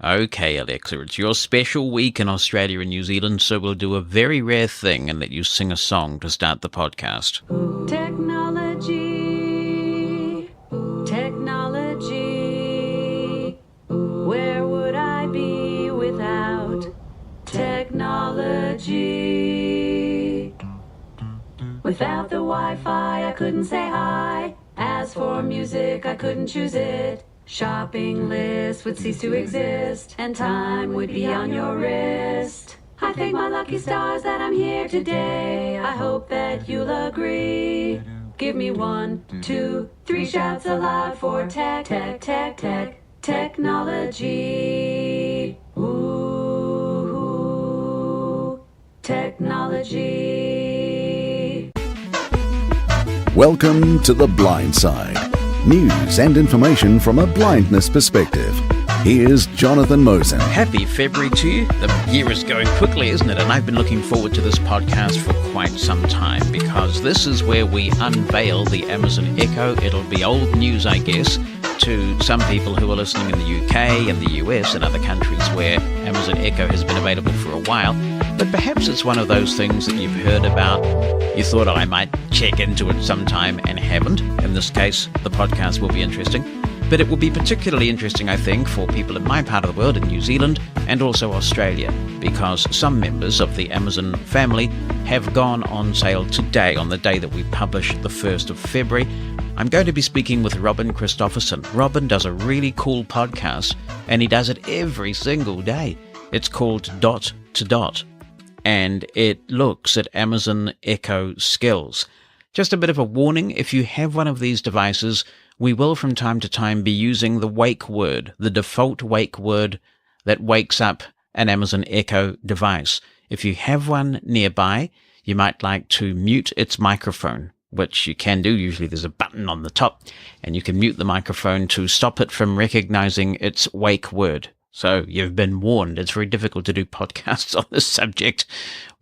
Okay, Alexa, it's your special week in Australia and New Zealand, so we'll do a very rare thing and let you sing a song to start the podcast. Technology, technology. Where would I be without technology? Without the Wi-Fi, I couldn't say hi. As for music, I couldn't choose it. Shopping lists would cease to exist, and time would be on your wrist. I thank my lucky stars that I'm here today. I hope that you'll agree. Give me 1, 2, 3 shouts aloud for technology. Ooh, technology. Welcome to The Blind Side. News and information from a blindness perspective. Here's Jonathan Mosen. Happy February to you. The year is going quickly, isn't it? And I've been looking forward to this podcast for quite some time because this is where we unveil the Amazon Echo. It'll be old news, I guess, to some people who are listening in the UK and the US and other countries where Amazon Echo has been available for a while. But perhaps it's one of those things that you've heard about. You thought I might check into it sometime and haven't. In this case, the podcast will be interesting. But it will be particularly interesting, I think, for people in my part of the world, in New Zealand and also Australia, because some members of the Amazon family have gone on sale today, on the day that we publish the 1st of February. I'm going to be speaking with Robin Christopherson. Robin does a really cool podcast, and he does it every single day. It's called Dot to Dot, and it looks at Amazon Echo skills. Just a bit of a warning, if you have one of these devices, we will from time to time be using the wake word, the default wake word that wakes up an Amazon Echo device. If you have one nearby, you might like to mute its microphone, which you can do. Usually there's a button on the top, and you can mute the microphone to stop it from recognizing its wake word. So you've been warned. It's very difficult to do podcasts on this subject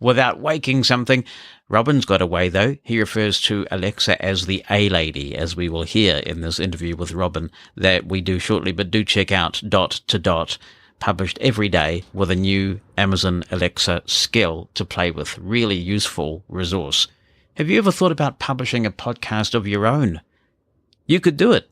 without waking something. Robin's got a way, though. He refers to Alexa as the A-Lady, as we will hear in this interview with Robin that we do shortly. But do check out Dot to Dot, published every day with a new Amazon Alexa skill to play with. Really useful resource. Have you ever thought about publishing a podcast of your own? You could do it.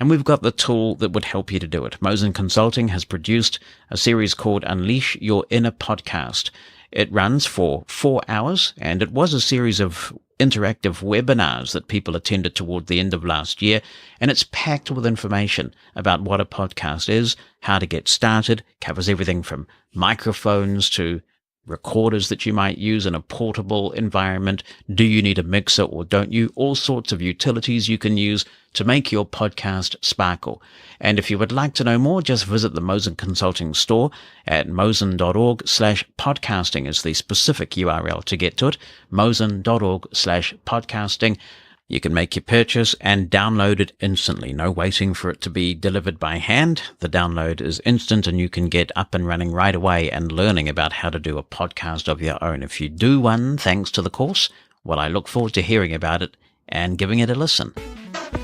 And we've got the tool that would help you to do it. Mosen Consulting has produced a series called Unleash Your Inner Podcast. It runs for 4 hours, and it was a series of interactive webinars that people attended toward the end of last year, and it's packed with information about what a podcast is, how to get started, covers everything from microphones to recorders that you might use in a portable environment. Do you need a mixer or don't you? All sorts of utilities you can use to make your podcast sparkle. And if you would like to know more, just visit the Mosen Consulting store at mosen.org/podcasting is the specific URL to get to it, mosen.org/podcasting. You can make your purchase and download it instantly. No waiting for it to be delivered by hand. The download is instant and you can get up and running right away and learning about how to do a podcast of your own. If you do one thanks to the course, well, I look forward to hearing about it and giving it a listen.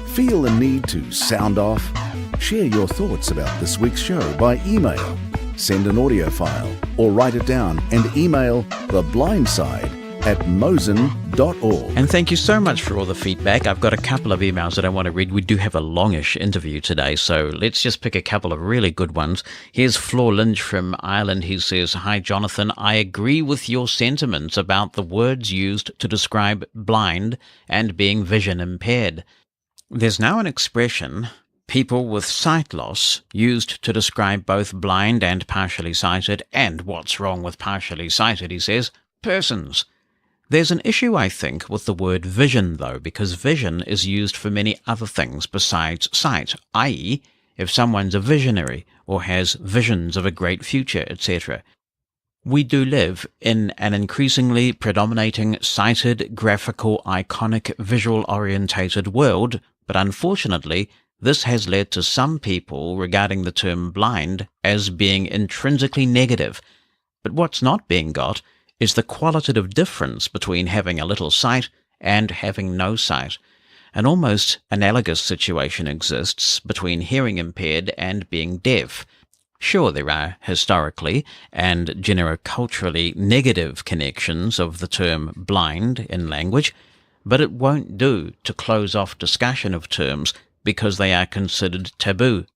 Feel the need to sound off? Share your thoughts about this week's show by email. Send an audio file or write it down and email theblindside@mosen.org. And thank you so much for all the feedback. I've got a couple of emails that I want to read. We do have a longish interview today, so let's just pick a couple of really good ones. Here's Flor Lynch from Ireland. He says, "Hi, Jonathan. I agree with your sentiments about the words used to describe blind and being vision impaired. There's now an expression, people with sight loss, used to describe both blind and partially sighted, and what's wrong with partially sighted, he says, persons. There's an issue, I think, with the word vision, though, because vision is used for many other things besides sight, i.e., if someone's a visionary or has visions of a great future, etc. We do live in an increasingly predominating sighted, graphical, iconic, visual-orientated world, but unfortunately, this has led to some people regarding the term blind as being intrinsically negative. But what's not being got is the qualitative difference between having a little sight and having no sight. An almost analogous situation exists between hearing impaired and being deaf. Sure, there are historically and genero-culturally negative connections of the term blind in language, but it won't do to close off discussion of terms because they are considered taboo.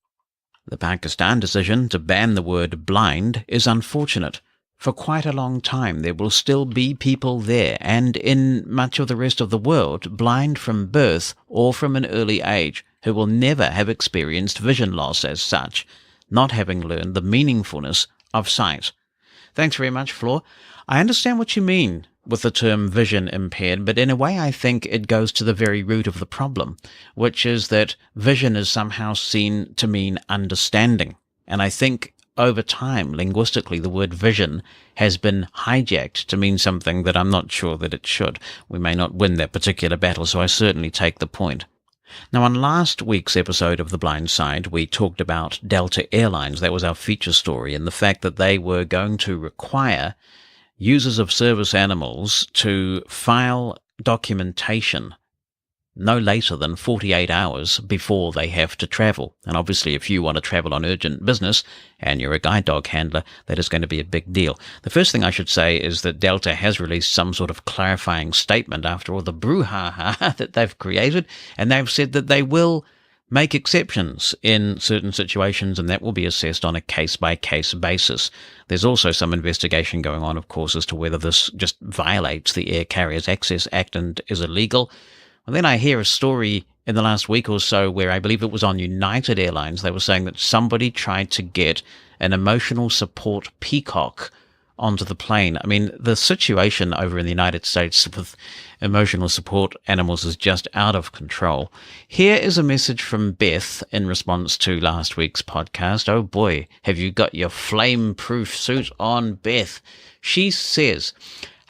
The Pakistan decision to ban the word blind is unfortunate. For quite a long time there will still be people there, and in much of the rest of the world, blind from birth or from an early age, who will never have experienced vision loss as such, not having learned the meaningfulness of sight. Thanks very much, Flor. I understand what you mean with the term vision impaired, but in a way I think it goes to the very root of the problem, which is that vision is somehow seen to mean understanding. And I think over time, linguistically, the word vision has been hijacked to mean something that I'm not sure that it should. We may not win that particular battle, so I certainly take the point. Now, on last week's episode of The Blind Side, we talked about Delta Airlines. That was our feature story, and the fact that they were going to require users of service animals to file documentation no later than 48 hours before they have to travel. And obviously, if you want to travel on urgent business and you're a guide dog handler, that is going to be a big deal. The first thing I should say is that Delta has released some sort of clarifying statement after all the brouhaha that they've created, and they've said that they will make exceptions in certain situations, and that will be assessed on a case-by-case basis. There's also some investigation going on, of course, as to whether this just violates the Air Carriers Access Act and is illegal. And then I hear a story in the last week or so where I believe it was on United Airlines. They were saying that somebody tried to get an emotional support peacock onto the plane. I mean, the situation over in the United States with emotional support animals is just out of control. Here is a message from Beth in response to last week's podcast. Oh boy, have you got your flame-proof suit on, Beth? She says,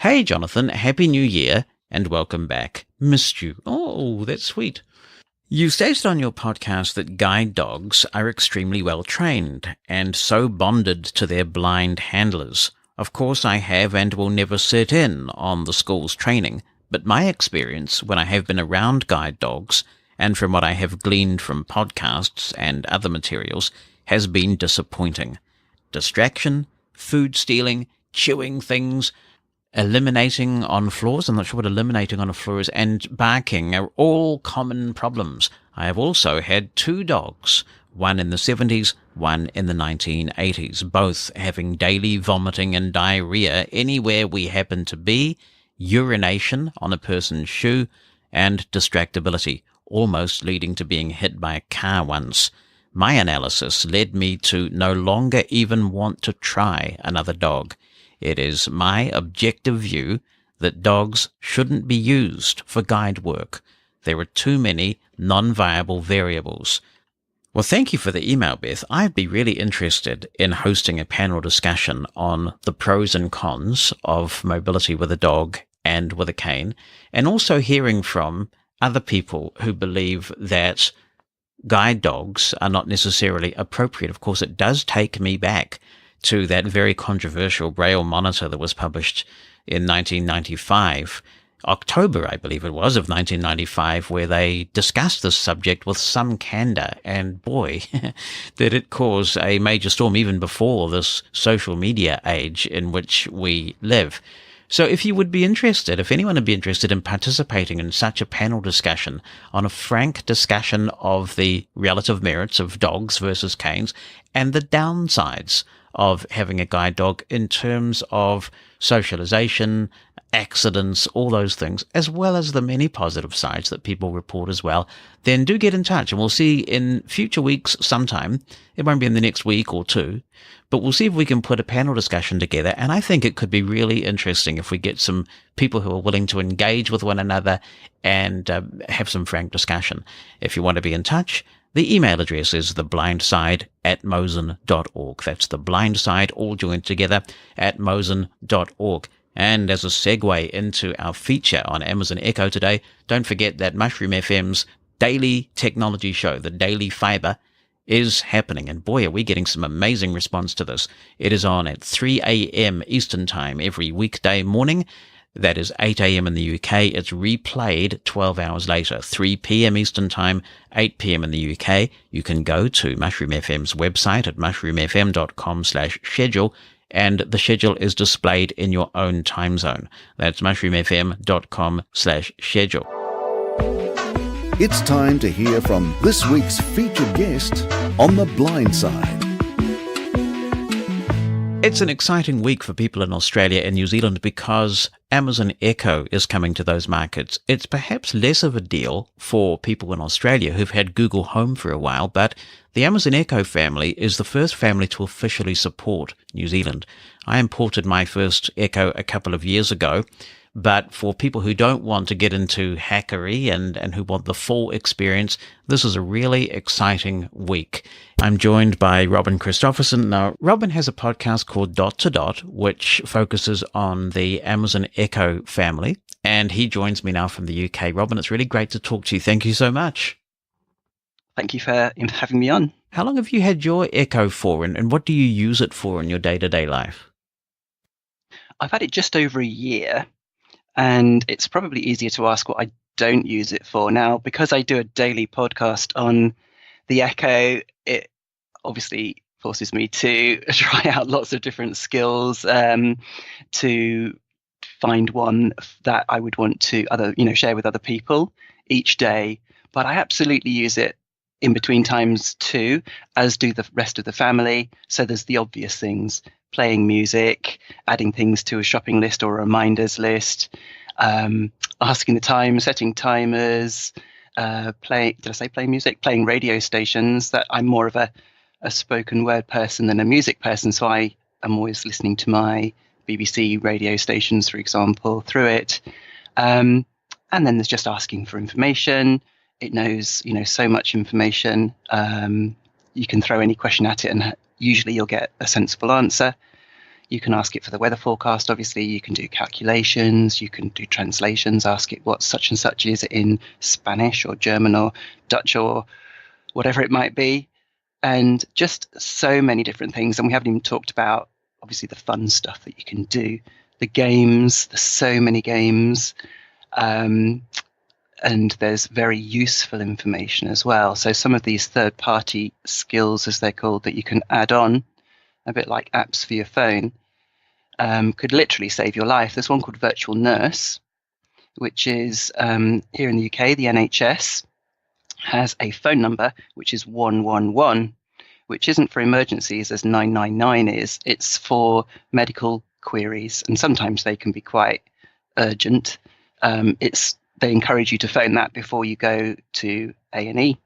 "Hey Jonathan, Happy New Year and welcome back. Missed you." Oh, that's sweet. You stated on your podcast that guide dogs are extremely well trained and so bonded to their blind handlers. Of course, I have and will never sit in on the school's training, but my experience when I have been around guide dogs, and from what I have gleaned from podcasts and other materials, has been disappointing. Distraction, food stealing, chewing things, eliminating on floors, I'm not sure what eliminating on a floor is, and barking are all common problems. I have also had 2 dogs, one in the 70s, one in the 1980s, both having daily vomiting and diarrhea anywhere we happen to be, urination on a person's shoe, and distractibility, almost leading to being hit by a car once. My analysis led me to no longer even want to try another dog. It is my objective view that dogs shouldn't be used for guide work. There are too many non-viable variables. Well, thank you for the email, Beth. I'd be really interested in hosting a panel discussion on the pros and cons of mobility with a dog and with a cane, and also hearing from other people who believe that guide dogs are not necessarily appropriate. Of course, it does take me back to that very controversial Braille monitor that was published in 1995, October, I believe it was, of 1995, where they discussed this subject with some candor, and boy, did it cause a major storm even before this social media age in which we live. So if you would be interested, if anyone would be interested in participating in such a panel discussion on a frank discussion of the relative merits of dogs versus canes and the downsides of having a guide dog in terms of socialization, accidents, all those things, as well as the many positive sides that people report as well, then do get in touch and we'll see in future weeks sometime. It won't be in the next week or 2, but we'll see if we can put a panel discussion together. And I think it could be really interesting if we get some people who are willing to engage with one another and have some frank discussion. If you want to be in touch, the email address is theblindside@mosen.org. That's theblindside, all joined together, @mosen.org. And as a segue into our feature on Amazon Echo today, don't forget that Mushroom FM's daily technology show, the Daily Fiber, is happening. And boy, are we getting some amazing response to this. It is on at 3 a.m. Eastern Time every weekday morning. That is 8 a.m. in the UK. It's replayed 12 hours later, 3 p.m. Eastern Time, 8 p.m. in the UK. You can go to Mushroom FM's website at mushroomfm.com/schedule, and the schedule is displayed in your own time zone. That's mushroomfm.com/schedule. It's time to hear from this week's featured guest on The Blind Side. It's an exciting week for people in Australia and New Zealand because Amazon Echo is coming to those markets. It's perhaps less of a deal for people in Australia who've had Google Home for a while, but the Amazon Echo family is the first family to officially support New Zealand. I imported my first Echo a couple of years ago, but for people who don't want to get into hackery and who want the full experience, this is a really exciting week. I'm joined by Robin Christopherson. Now, Robin has a podcast called Dot to Dot, which focuses on the Amazon Echo family, and he joins me now from the UK. Robin, it's really great to talk to you. Thank you so much. Thank you for having me on. How long have you had your Echo for, and what do you use it for in your day-to-day life? I've had it just over a year. And it's probably easier to ask what I don't use it for. Now, because I do a daily podcast on the Echo, it obviously forces me to try out lots of different skills to find one that I would want to share with other people each day. But I absolutely use it in between times too, as do the rest of the family. So there's the obvious things: playing music, adding things to a shopping list or a reminders list, asking the time, setting timers, playing music, playing radio stations. That I'm more of a spoken word person than a music person, so I am always listening to my BBC radio stations, for example, through it. And then there's just asking for information. It knows, so much information. You can throw any question at it and usually you'll get a sensible answer. You can ask it for the weather forecast, obviously. You can do calculations. You can do translations, ask it what such and such is in Spanish or German or Dutch or whatever it might be. And just so many different things. And we haven't even talked about, obviously, the fun stuff that you can do. The games, there's so many games. And there's very useful information as well. So some of these third-party skills, as they're called, that you can add on, a bit like apps for your phone, could literally save your life. There's one called Virtual Nurse, which is here in the UK, the NHS has a phone number, which is 111, which isn't for emergencies as 999 is. It's for medical queries, and sometimes they can be quite urgent. They encourage you to phone that before you go to A&E.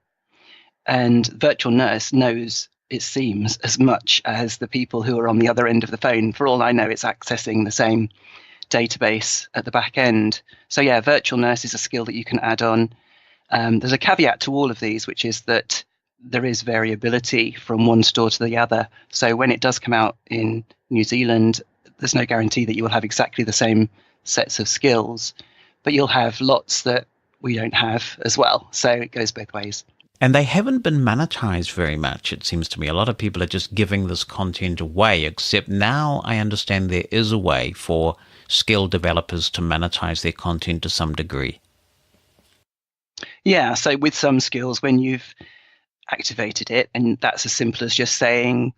And Virtual Nurse knows, it seems, as much as the people who are on the other end of the phone. For all I know, it's accessing the same database at the back end. So yeah, Virtual Nurse is a skill that you can add on. There's a caveat to all of these, which is that there is variability from one store to the other. So when it does come out in New Zealand, there's no guarantee that you will have exactly the same sets of skills, but you'll have lots that we don't have as well. So it goes both ways. And they haven't been monetized very much, it seems to me. A lot of people are just giving this content away, except now I understand there is a way for skilled developers to monetize their content to some degree. Yeah, so with some skills, when you've activated it, and that's as simple as just saying,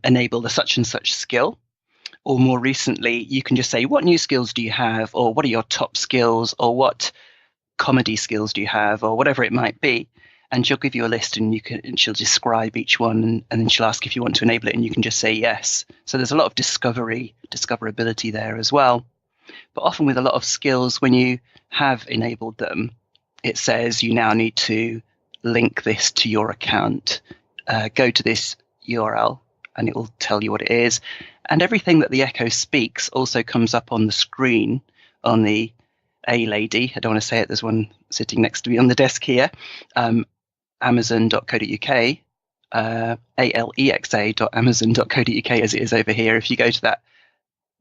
enable the such and such skill, or more recently, you can just say, what new skills do you have? Or what are your top skills? Or what comedy skills do you have? Or whatever it might be. And she'll give you a list and she'll describe each one. And then she'll ask if you want to enable it and you can just say yes. So there's a lot of discoverability there as well. But often with a lot of skills, when you have enabled them, it says you now need to link this to your account. Go to this URL and it will tell you what it is. And everything that the Echo speaks also comes up on the screen on the A-Lady. I don't want to say it. There's one sitting next to me on the desk here. Amazon.co.uk, alexa.amazon.co.uk as it is over here. If you go to that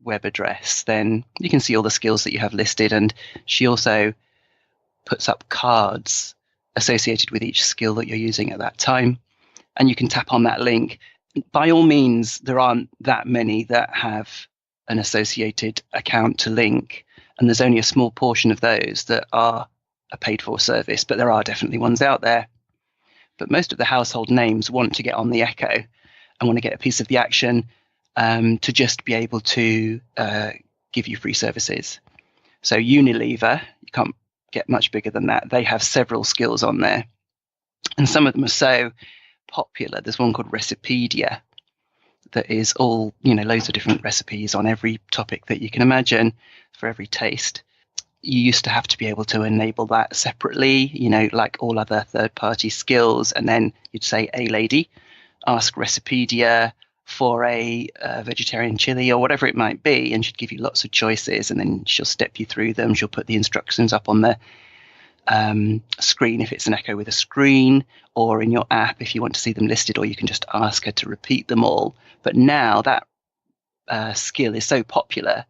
web address, then you can see all the skills that you have listed. And she also puts up cards associated with each skill that you're using at that time. And you can tap on that link. By all means, there aren't that many that have an associated account to link. And there's only a small portion of those that are a paid for service, but there are definitely ones out there. But most of the household names want to get on the Echo and want to get a piece of the action, to just be able to give you free services. So Unilever, you can't get much bigger than that. They have several skills on there. And some of them are so popular. There's one called Recipedia that is all, loads of different recipes on every topic that you can imagine for every taste. You used to have to be able to enable that separately, like all other third-party skills. And then you'd say, "Hey, lady, ask Recipedia for a vegetarian chili," or whatever it might be. And she'd give you lots of choices, and then she'll step you through them. She'll put the instructions up on the screen if it's an Echo with a screen, or in your app if you want to see them listed, or you can just ask her to repeat them all. But now that skill is so popular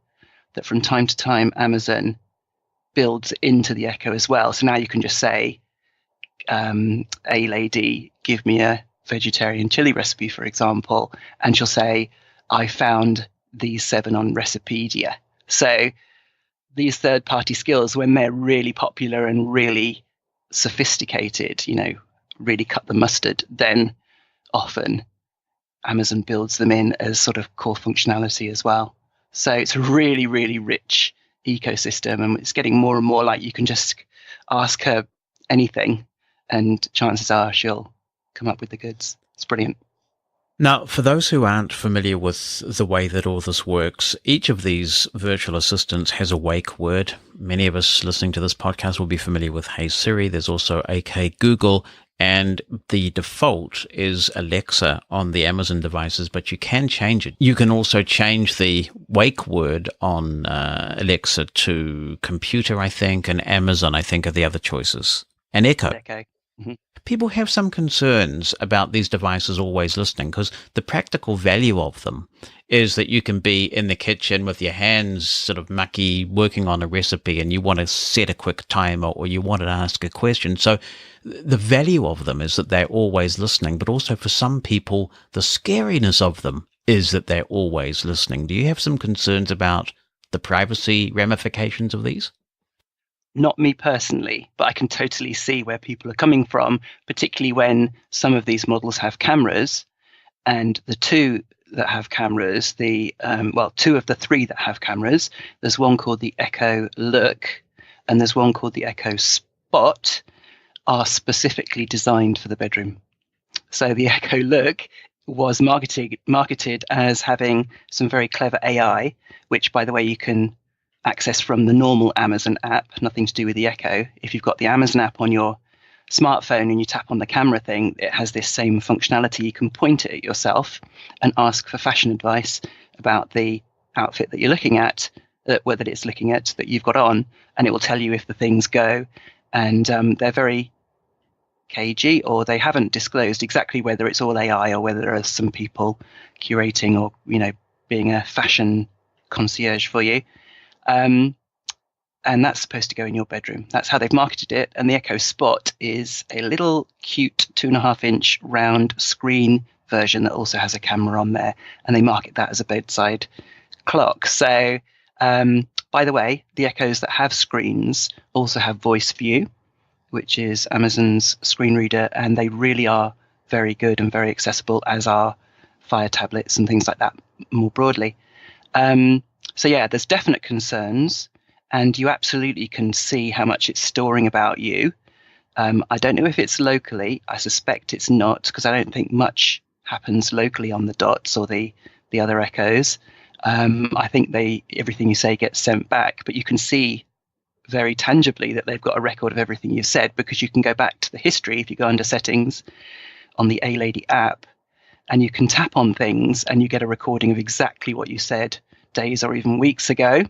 that from time to time Amazon builds into the Echo as well. So now you can just say, "Hey lady, give me a vegetarian chili recipe," for example, and she'll say, "I found these 7 on Recipedia." So these third-party skills, when they're really popular and really sophisticated, really cut the mustard, then often Amazon builds them in as sort of core functionality as well. So it's a really, really rich ecosystem, and it's getting more and more like you can just ask her anything and chances are she'll come up with the goods. It's brilliant. Now, for those who aren't familiar with the way that all this works, each of these virtual assistants has a wake word. Many of us listening to this podcast will be familiar with Hey Siri. There's also OK Google, and the default is Alexa on the Amazon devices, but you can change it. You can also change the wake word on Alexa to computer, I think, and Amazon, I think, are the other choices. And Echo. Mm-hmm. People have some concerns about these devices always listening, because the practical value of them is that you can be in the kitchen with your hands sort of mucky working on a recipe and you want to set a quick timer or you want to ask a question. So the value of them is that they're always listening, but also for some people, the scariness of them is that they're always listening. Do you have some concerns about the privacy ramifications of these? Not me personally, but I can totally see where people are coming from, particularly when some of these models have cameras. And the 2 that have cameras, two of the 3 that have cameras, there's one called the Echo Look and there's one called the Echo Spot, are specifically designed for the bedroom. So the Echo Look was marketed as having some very clever AI, which, by the way, you can access from the normal Amazon app, nothing to do with the Echo. If you've got the Amazon app on your smartphone and you tap on the camera thing, it has this same functionality. You can point it at yourself and ask for fashion advice about the outfit that you're looking at, whether it's looking at that you've got on, and it will tell you if the things go. And they're very cagey, or they haven't disclosed exactly whether it's all AI or whether there are some people curating or, being a fashion concierge for you. And that's supposed to go in your bedroom. That's how they've marketed it. And the Echo Spot is a little cute 2.5-inch round screen version that also has a camera on there. And they market that as a bedside clock. So, by the way, the Echoes that have screens also have Voice View, which is Amazon's screen reader. And they really are very good and very accessible, as are Fire tablets and things like that more broadly. So yeah, there's definite concerns, and you absolutely can see how much it's storing about you. I don't know if it's locally. I suspect it's not, because I don't think much happens locally on the Dots or the other Echoes. I think everything you say gets sent back, but you can see very tangibly that they've got a record of everything you've said, because you can go back to the history if you go under settings on the A Lady app, and you can tap on things and you get a recording of exactly what you said days or even weeks ago.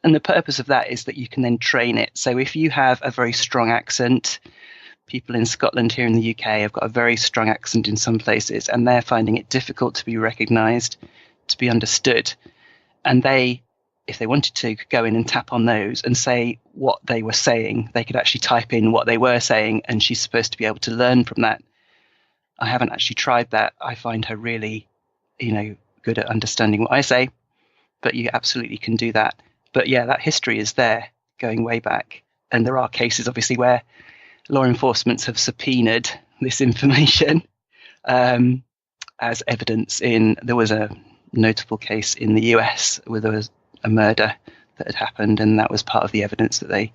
And the purpose of that is that you can then train it. So if you have a very strong accent, people in Scotland here in the UK have got a very strong accent in some places, and they're finding it difficult to be recognised, to be understood. And they, if they wanted to, could go in and tap on those and say what they were saying. They could actually type in what they were saying, and she's supposed to be able to learn from that. I haven't actually tried that. I find her really, good at understanding what I say, but you absolutely can do that. But yeah, that history is there going way back. And there are cases, obviously, where law enforcement have subpoenaed this information as evidence there was a notable case in the US where there was a murder that had happened, and that was part of the evidence that they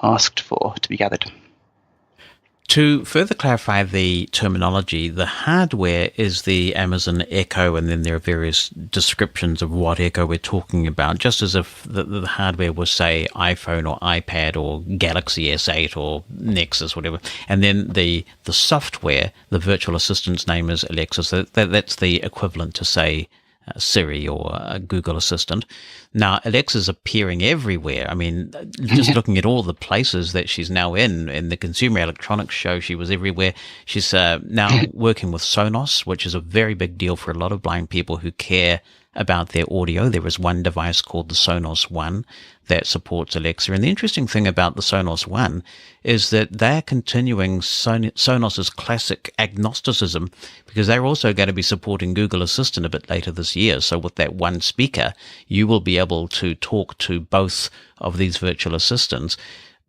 asked for to be gathered. To further clarify the terminology, the hardware is the Amazon Echo, and then there are various descriptions of what Echo we're talking about, just as if the hardware was, say, iPhone or iPad or Galaxy S8 or Nexus, whatever. And then the software, the virtual assistant's name is Alexa, so that's the equivalent to, say, Siri or a Google Assistant. Now, Alexa's appearing everywhere. I mean, just looking at all the places that she's now in the Consumer Electronics Show, she was everywhere. She's now working with Sonos, which is a very big deal for a lot of blind people who care about their audio. There is one device called the Sonos One that supports Alexa. And the interesting thing about the Sonos One is that they're continuing Sonos's classic agnosticism, because they're also going to be supporting Google Assistant a bit later this year. So with that one speaker, you will be able to talk to both of these virtual assistants.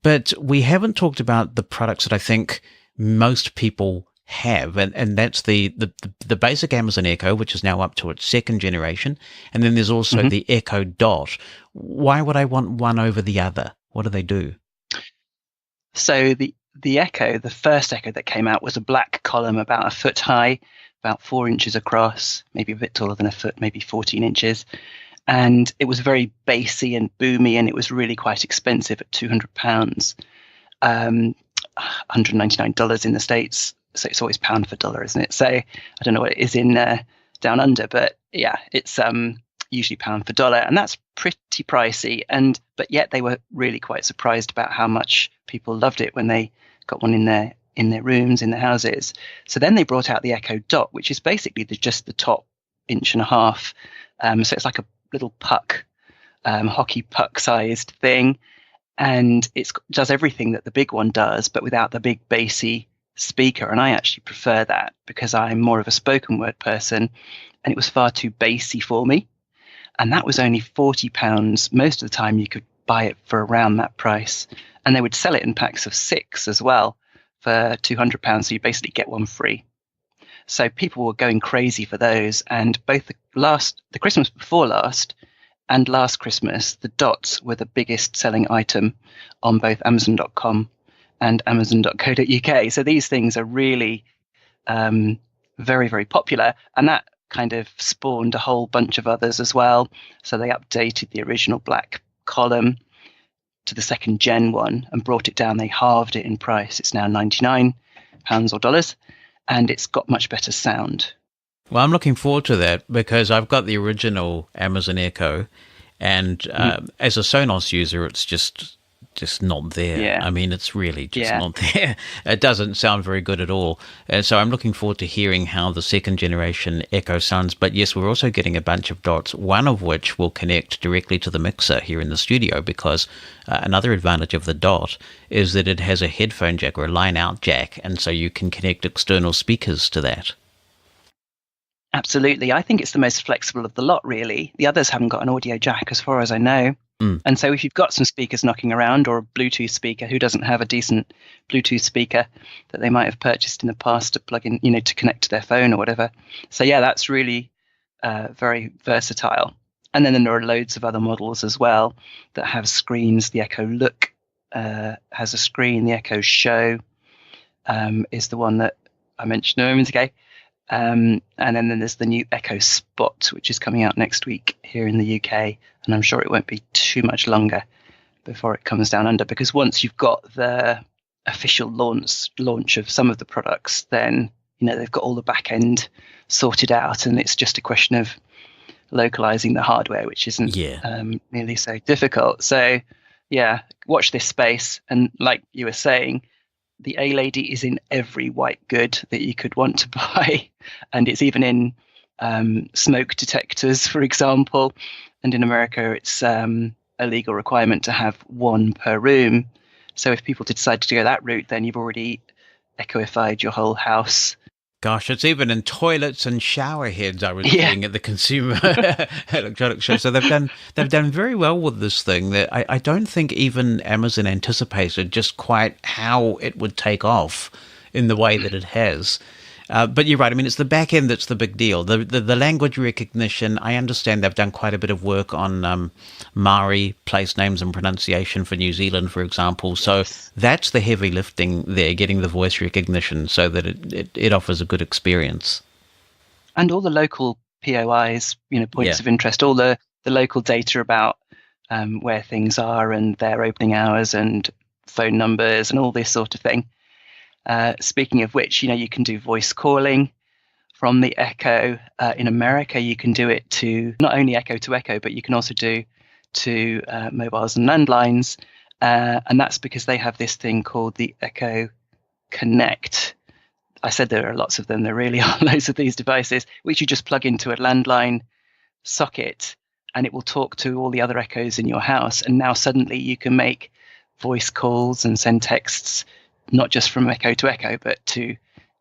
But we haven't talked about the products that I think most people have, and that's the basic Amazon Echo, which is now up to its second generation, and then there's also the Echo Dot. Why would I want one over the other? What do they do? So the Echo, the first Echo that came out, was a black column about a foot high, about 4 inches across, maybe a bit taller than a foot, maybe 14 inches. And it was very bassy and boomy, and it was really quite expensive at £200, $199 in the States. So it's always pound for dollar, isn't it? So I don't know what it is in down under, but yeah, it's usually pound for dollar, and that's pretty pricey. But yet they were really quite surprised about how much people loved it when they got one in their rooms, in their houses. So then they brought out the Echo Dot, which is basically just the top 1.5 inches. So it's like a little puck, hockey puck sized thing, and it does everything that the big one does, but without the big bassy speaker. And I actually prefer that because I'm more of a spoken word person, and it was far too bassy for me. And that was only £40. Most of the time you could buy it for around that price, and they would sell it in packs of 6 as well for £200, so you basically get one free. So people were going crazy for those, and both the Christmas before last and last Christmas, the Dots were the biggest selling item on both Amazon.com and Amazon.co.uk. So these things are really very, very popular, and that kind of spawned a whole bunch of others as well. So they updated the original black column to the second gen one and brought it down. They halved it in price. It's now £99 or dollars, and it's got much better sound. Well, I'm looking forward to that because I've got the original Amazon Echo, and as a Sonos user, it's just not there. Yeah. I mean, it's really just not there. It doesn't sound very good at all. So I'm looking forward to hearing how the second generation Echo sounds. But yes, we're also getting a bunch of Dots, one of which will connect directly to the mixer here in the studio, because another advantage of the Dot is that it has a headphone jack or a line out jack, and so you can connect external speakers to that. Absolutely. I think it's the most flexible of the lot, really. The others haven't got an audio jack as far as I know. And so if you've got some speakers knocking around, or a Bluetooth speaker, who doesn't have a decent Bluetooth speaker that they might have purchased in the past to plug in, to connect to their phone or whatever. So yeah, that's really very versatile. And then there are loads of other models as well that have screens. The Echo Look has a screen. The Echo Show is the one that I mentioned a moment ago. And then there's the new Echo Spot, which is coming out next week here in the UK. And I'm sure it won't be too much longer before it comes down under, because once you've got the official launch of some of the products, then they've got all the back end sorted out, and it's just a question of localizing the hardware, which isn't nearly so difficult. So yeah, watch this space. And like you were saying, the A-Lady is in every white good that you could want to buy. And it's even in smoke detectors, for example. And in America, it's a legal requirement to have one per room. So if people decide to go that route, then you've already echoified your whole house Gosh, it's even in toilets and shower heads. I was reading at the Consumer Electronics Show. So they've done very well with this thing. That I don't think even Amazon anticipated just quite how it would take off in the way that it has. But you're right. I mean, it's the back end that's the big deal. The language recognition, I understand they've done quite a bit of work on Maori place names and pronunciation for New Zealand, for example. So that's the heavy lifting there, getting the voice recognition so that it offers a good experience. And all the local POIs, points of interest, all the local data about where things are and their opening hours and phone numbers and all this sort of thing. Speaking of which, you can do voice calling from the Echo. In America, you can do it to not only Echo to Echo, but you can also do to mobiles and landlines. And that's because they have this thing called the Echo Connect. I said there are lots of them. There really are loads of these devices, which you just plug into a landline socket and it will talk to all the other Echoes in your house. And now suddenly you can make voice calls and send texts not just from Echo to Echo, but to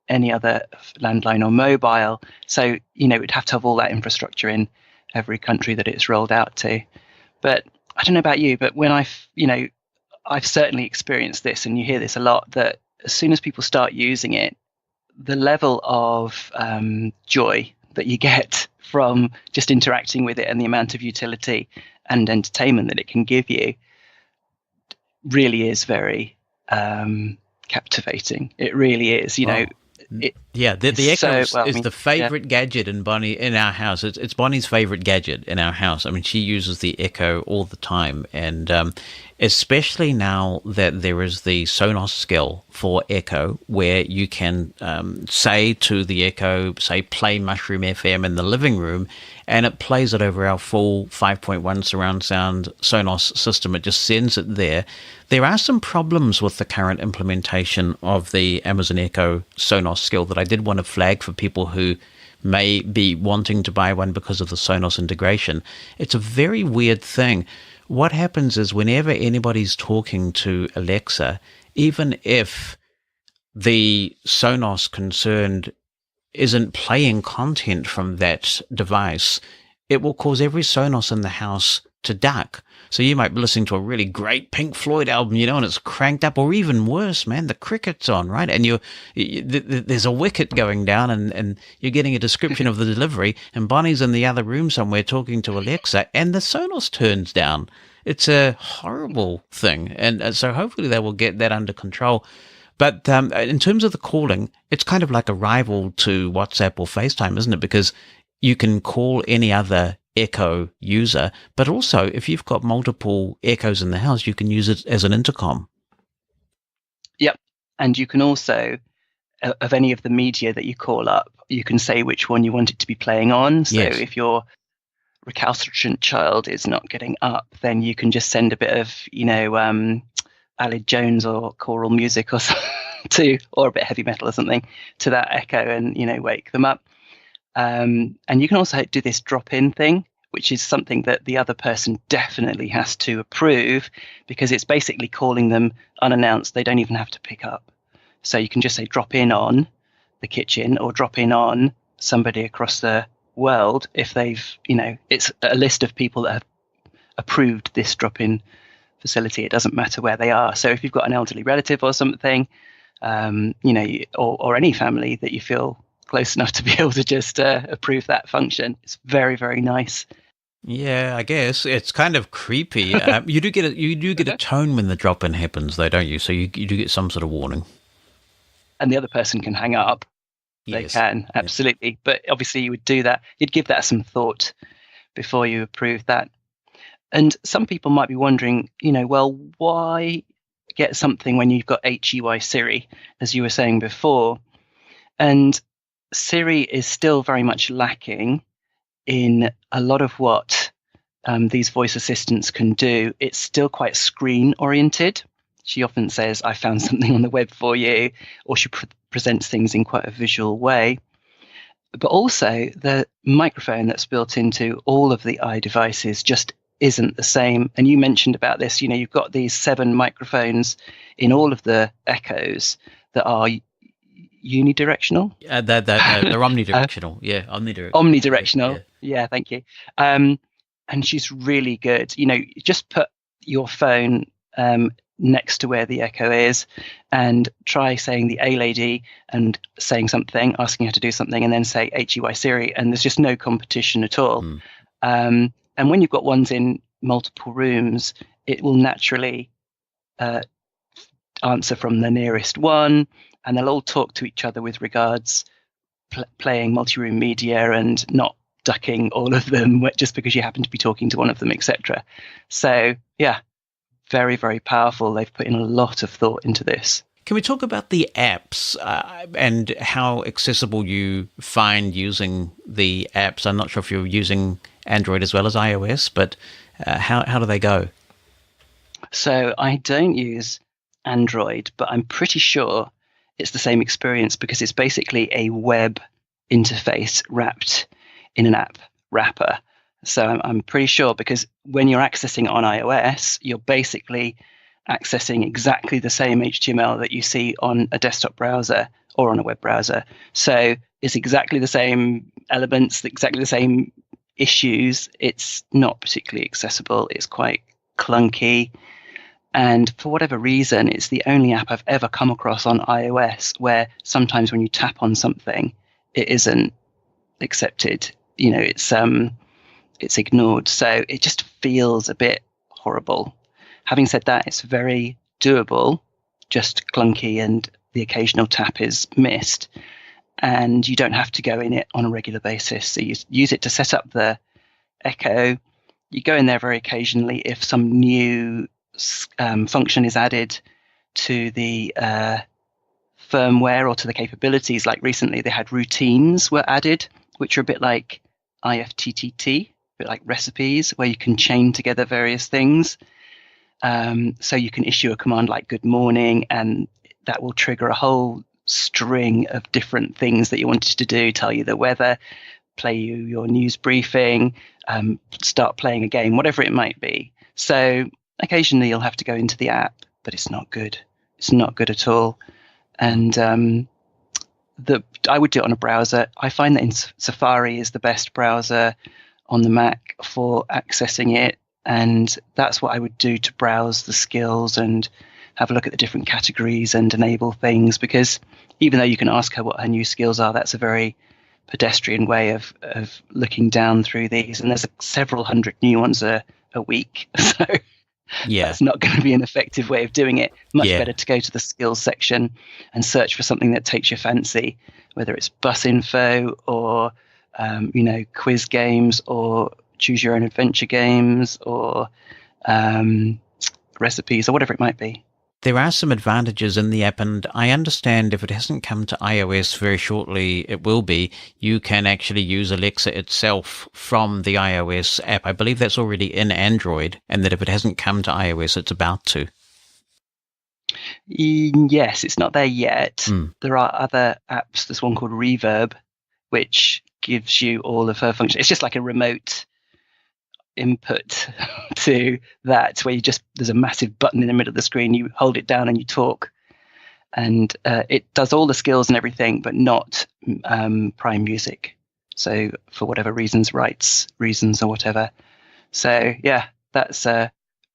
any other landline or mobile. So, it'd have to have all that infrastructure in every country that it's rolled out to. But I don't know about you, but when I've certainly experienced this, and you hear this a lot, that as soon as people start using it, the level of joy that you get from just interacting with it and the amount of utility and entertainment that it can give you really is very captivating. It really is, the Echo is the favorite gadget in our house. It's Bonnie's favorite gadget in our house. I mean, she uses the Echo all the time, and especially now that there is the Sonos skill for Echo, where you can say to the Echo, say, play Mushroom FM in the living room, and it plays it over our full 5.1 surround sound Sonos system. It just sends it there. There are some problems with the current implementation of the Amazon Echo Sonos skill that I did want to flag for people who may be wanting to buy one because of the Sonos integration. It's a very weird thing. What happens is whenever anybody's talking to Alexa, even if the Sonos concerned isn't playing content from that device, it will cause every Sonos in the house to duck. So you might be listening to a really great Pink Floyd album, and it's cranked up, or even worse, man, the cricket's on, right? And there's a wicket going down, and you're getting a description of the delivery, and Bonnie's in the other room somewhere talking to Alexa, and the Sonos turns down. It's a horrible thing, and so hopefully they will get that under control. But in terms of the calling, it's kind of like a rival to WhatsApp or FaceTime, isn't it? Because you can call any other Echo user, but also if you've got multiple Echoes in the house, you can use it as an intercom. Yep. And you can also, of any of the media that you call up, you can say which one you want it to be playing on. So if your recalcitrant child is not getting up, then you can just send a bit of, Aled Jones or choral music or or a bit of heavy metal or something to that Echo and, wake them up. And you can also do this drop-in thing, which is something that the other person definitely has to approve, because it's basically calling them unannounced. They don't even have to pick up. So you can just say drop in on the kitchen or drop in on somebody across the world if they've, it's a list of people that have approved this drop-in facility. It doesn't matter where they are. So if you've got an elderly relative or something, or any family that you feel close enough to be able to just approve that function, it's very, very nice. Yeah, I guess it's kind of creepy. You do get a tone when the drop-in happens, though, don't you? So you do get some sort of warning. And the other person can hang up. They can, absolutely. Yeah. But obviously you would do that. You'd give that some thought before you approve that. And some people might be wondering, well, why get something when you've got HEY Siri, as you were saying before? And Siri is still very much lacking in a lot of what these voice assistants can do. It's still quite screen oriented. She often says, I found something on the web for you, or she presents things in quite a visual way. But also the microphone that's built into all of the iDevices just isn't the same. And you mentioned about this, you've got these 7 microphones in all of the Echoes that are unidirectional. They're omnidirectional. Yeah, omnidirectional. Omnidirectional. Yeah, thank you. And she's really good. Just put your phone next to where the Echo is and try saying the A lady and saying something, asking her to do something, and then say HEY Siri, and there's just no competition at all. And when you've got ones in multiple rooms, it will naturally answer from the nearest one, and they'll all talk to each other with regards playing multi-room media and not ducking all of them just because you happen to be talking to one of them, etc. So yeah, very, very powerful. They've put in a lot of thought into this. Can we talk about the apps and how accessible you find using the apps? I'm not sure if you're using Android as well as iOS, but how do they go? So I don't use Android, but I'm pretty sure it's the same experience because it's basically a web interface wrapped in an app wrapper. So I'm pretty sure, because when you're accessing it on iOS, you're basically accessing exactly the same HTML that you see on a desktop browser or on a web browser. So it's exactly the same elements, exactly the same issues. It's not particularly accessible. It's quite clunky. And for whatever reason, it's the only app I've ever come across on iOS where sometimes when you tap on something, it isn't accepted. It's ignored. So it just feels a bit horrible. Having said that, it's very doable, just clunky, and the occasional tap is missed. And you don't have to go in it on a regular basis. So you use it to set up the Echo. You go in there very occasionally if some new function is added to the firmware or to the capabilities. Like recently they had routines were added, which are a bit like IFTTT, a bit like recipes, where you can chain together various things. So you can issue a command like good morning, and that will trigger a whole string of different things that you wanted to do, tell you the weather, play you your news briefing, start playing a game, whatever it might be. So occasionally you'll have to go into the app, but it's not good. It's not good at all. And I would do it on a browser. I find that in Safari is the best browser on the Mac for accessing it. And that's what I would do to browse the skills and have a look at the different categories and enable things. Because even though you can ask her what her new skills are, that's a very pedestrian way of looking down through these. And there's several hundred new ones a week. So yeah, that's not going to be an effective way of doing it. Much better to go to the skills section and search for something that takes your fancy, whether it's bus info or, quiz games or choose your own adventure games or recipes or whatever it might be. There are some advantages in the app, and I understand if it hasn't come to iOS very shortly, it will be. You can actually use Alexa itself from the iOS app. I believe that's already in Android, and that if it hasn't come to iOS, it's about to. Yes, it's not there yet. There are other apps. There's one called Reverb, which gives you all of her functions. It's just like a remote input to that, where there's a massive button in the middle of the screen, you hold it down and you talk, and it does all the skills and everything, but not Prime Music. So for whatever reasons, rights reasons or whatever. So yeah, that's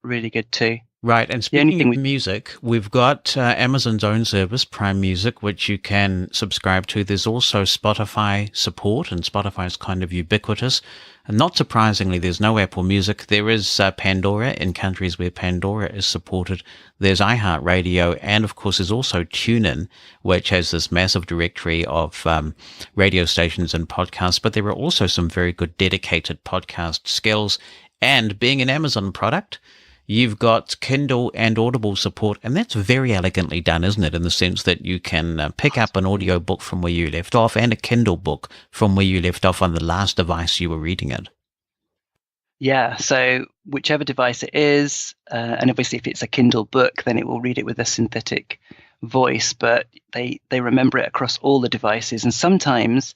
really good too. Right, and speaking of music, we've got Amazon's own service, Prime Music, which you can subscribe to. There's also Spotify support, and Spotify is kind of ubiquitous. And not surprisingly, there's no Apple Music. There is Pandora in countries where Pandora is supported. There's iHeartRadio, and of course there's also TuneIn, which has this massive directory of radio stations and podcasts. But there are also some very good dedicated podcast skills. And being an Amazon product, you've got Kindle and Audible support, and that's very elegantly done, isn't it? In the sense that you can pick up an audio book from where you left off and a Kindle book from where you left off on the last device you were reading it. Yeah, so whichever device it is, and obviously if it's a Kindle book, then it will read it with a synthetic voice, but they remember it across all the devices. And sometimes,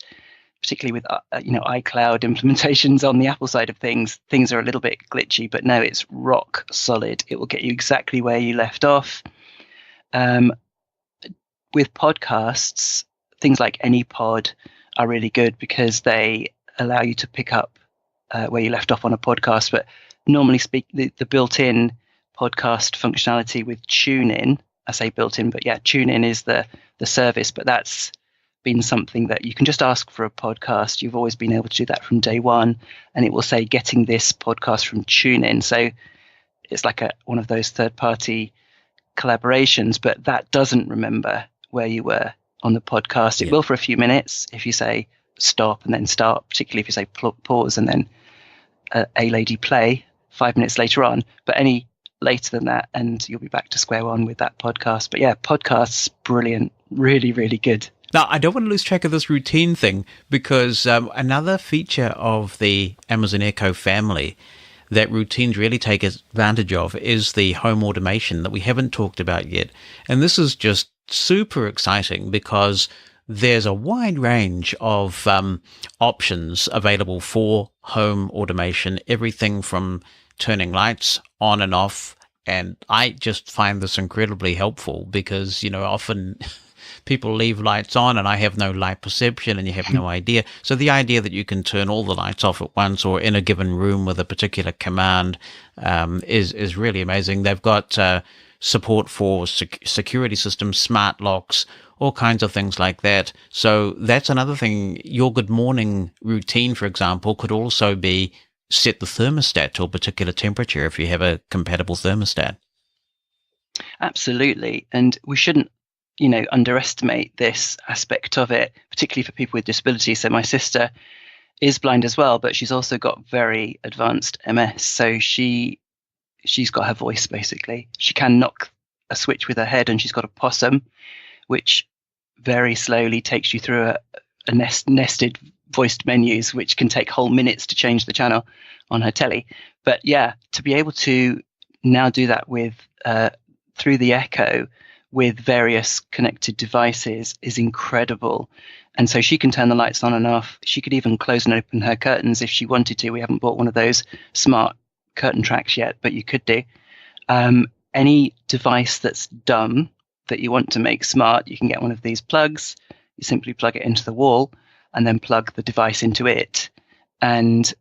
particularly with iCloud implementations on the Apple side of things are a little bit glitchy, but no, it's rock solid. It will get you exactly where you left off. With podcasts, things like AnyPod are really good because they allow you to pick up where you left off on a podcast. But normally the built-in podcast functionality with TuneIn, I say built-in, but yeah, TuneIn is the service, but that's been something that you can just ask for a podcast. You've always been able to do that from day one, and it will say getting this podcast from TuneIn. So it's like one of those third-party collaborations, but that doesn't remember where you were on the podcast. It will for a few minutes if you say stop and then start, particularly if you say pause and then a lady play 5 minutes later on. But any later than that, and you'll be back to square one with that podcast. But yeah, podcasts, brilliant, really, really good. Now, I don't want to lose track of this routine thing because another feature of the Amazon Echo family that routines really take advantage of is the home automation that we haven't talked about yet. And this is just super exciting because there's a wide range of options available for home automation, everything from turning lights on and off. And I just find this incredibly helpful because, often people leave lights on and I have no light perception and you have no idea. So the idea that you can turn all the lights off at once or in a given room with a particular command is really amazing. They've got support for security systems, smart locks, all kinds of things like that. So that's another thing. Your good morning routine, for example, could also be set the thermostat to a particular temperature if you have a compatible thermostat. Absolutely. And we shouldn't underestimate this aspect of it, particularly for people with disabilities. So my sister is blind as well, but she's also got very advanced MS. So she's got her voice, basically. She can knock a switch with her head, and she's got a possum, which very slowly takes you through a nested voiced menus, which can take whole minutes to change the channel on her telly. But yeah, to be able to now do that with through the Echo with various connected devices is incredible. And so she can turn the lights on and off. She could even close and open her curtains if she wanted to. We haven't bought one of those smart curtain tracks yet, but you could do. Any device that's dumb that you want to make smart, you can get one of these plugs. You simply plug it into the wall and then plug the device into it. And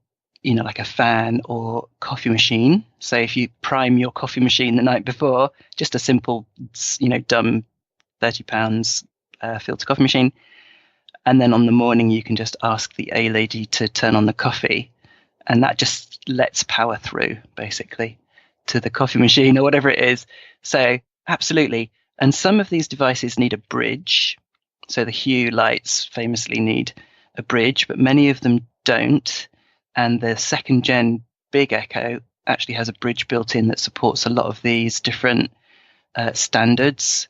like a fan or coffee machine. So if you prime your coffee machine the night before, just a simple, dumb £30 filter coffee machine. And then on the morning, you can just ask the A lady to turn on the coffee. And that just lets power through, basically, to the coffee machine or whatever it is. So absolutely. And some of these devices need a bridge. So the Hue lights famously need a bridge, but many of them don't. And the second gen Big Echo actually has a bridge built in that supports a lot of these different standards.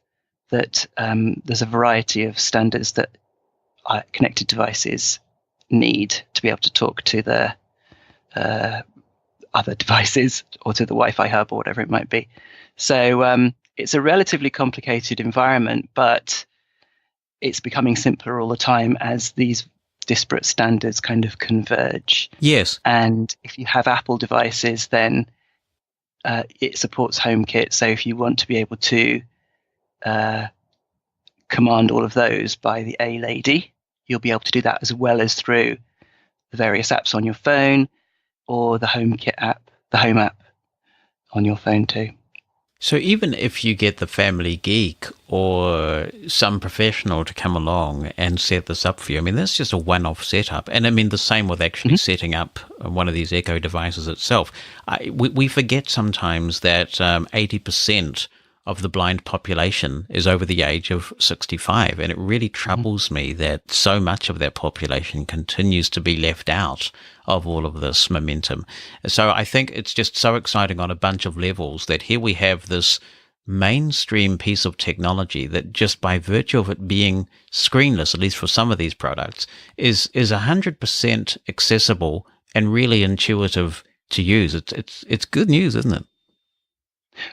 That there's a variety of standards that connected devices need to be able to talk to the other devices or to the Wi-Fi hub or whatever it might be. So it's a relatively complicated environment, but it's becoming simpler all the time as these disparate standards kind of converge. Yes. And if you have Apple devices, then it supports HomeKit. So if you want to be able to command all of those by the A lady, you'll be able to do that as well as through the various apps on your phone or the HomeKit app, the Home app on your phone too. So even if you get the family geek or some professional to come along and set this up for you, I mean, that's just a one-off setup. And I mean, the same with actually setting up one of these Echo devices itself. We forget sometimes that 80% of the blind population is over the age of 65. And it really troubles me that so much of that population continues to be left out of all of this momentum. So I think it's just so exciting on a bunch of levels that here we have this mainstream piece of technology that just by virtue of it being screenless, at least for some of these products, is 100% accessible and really intuitive to use. It's good news, isn't it?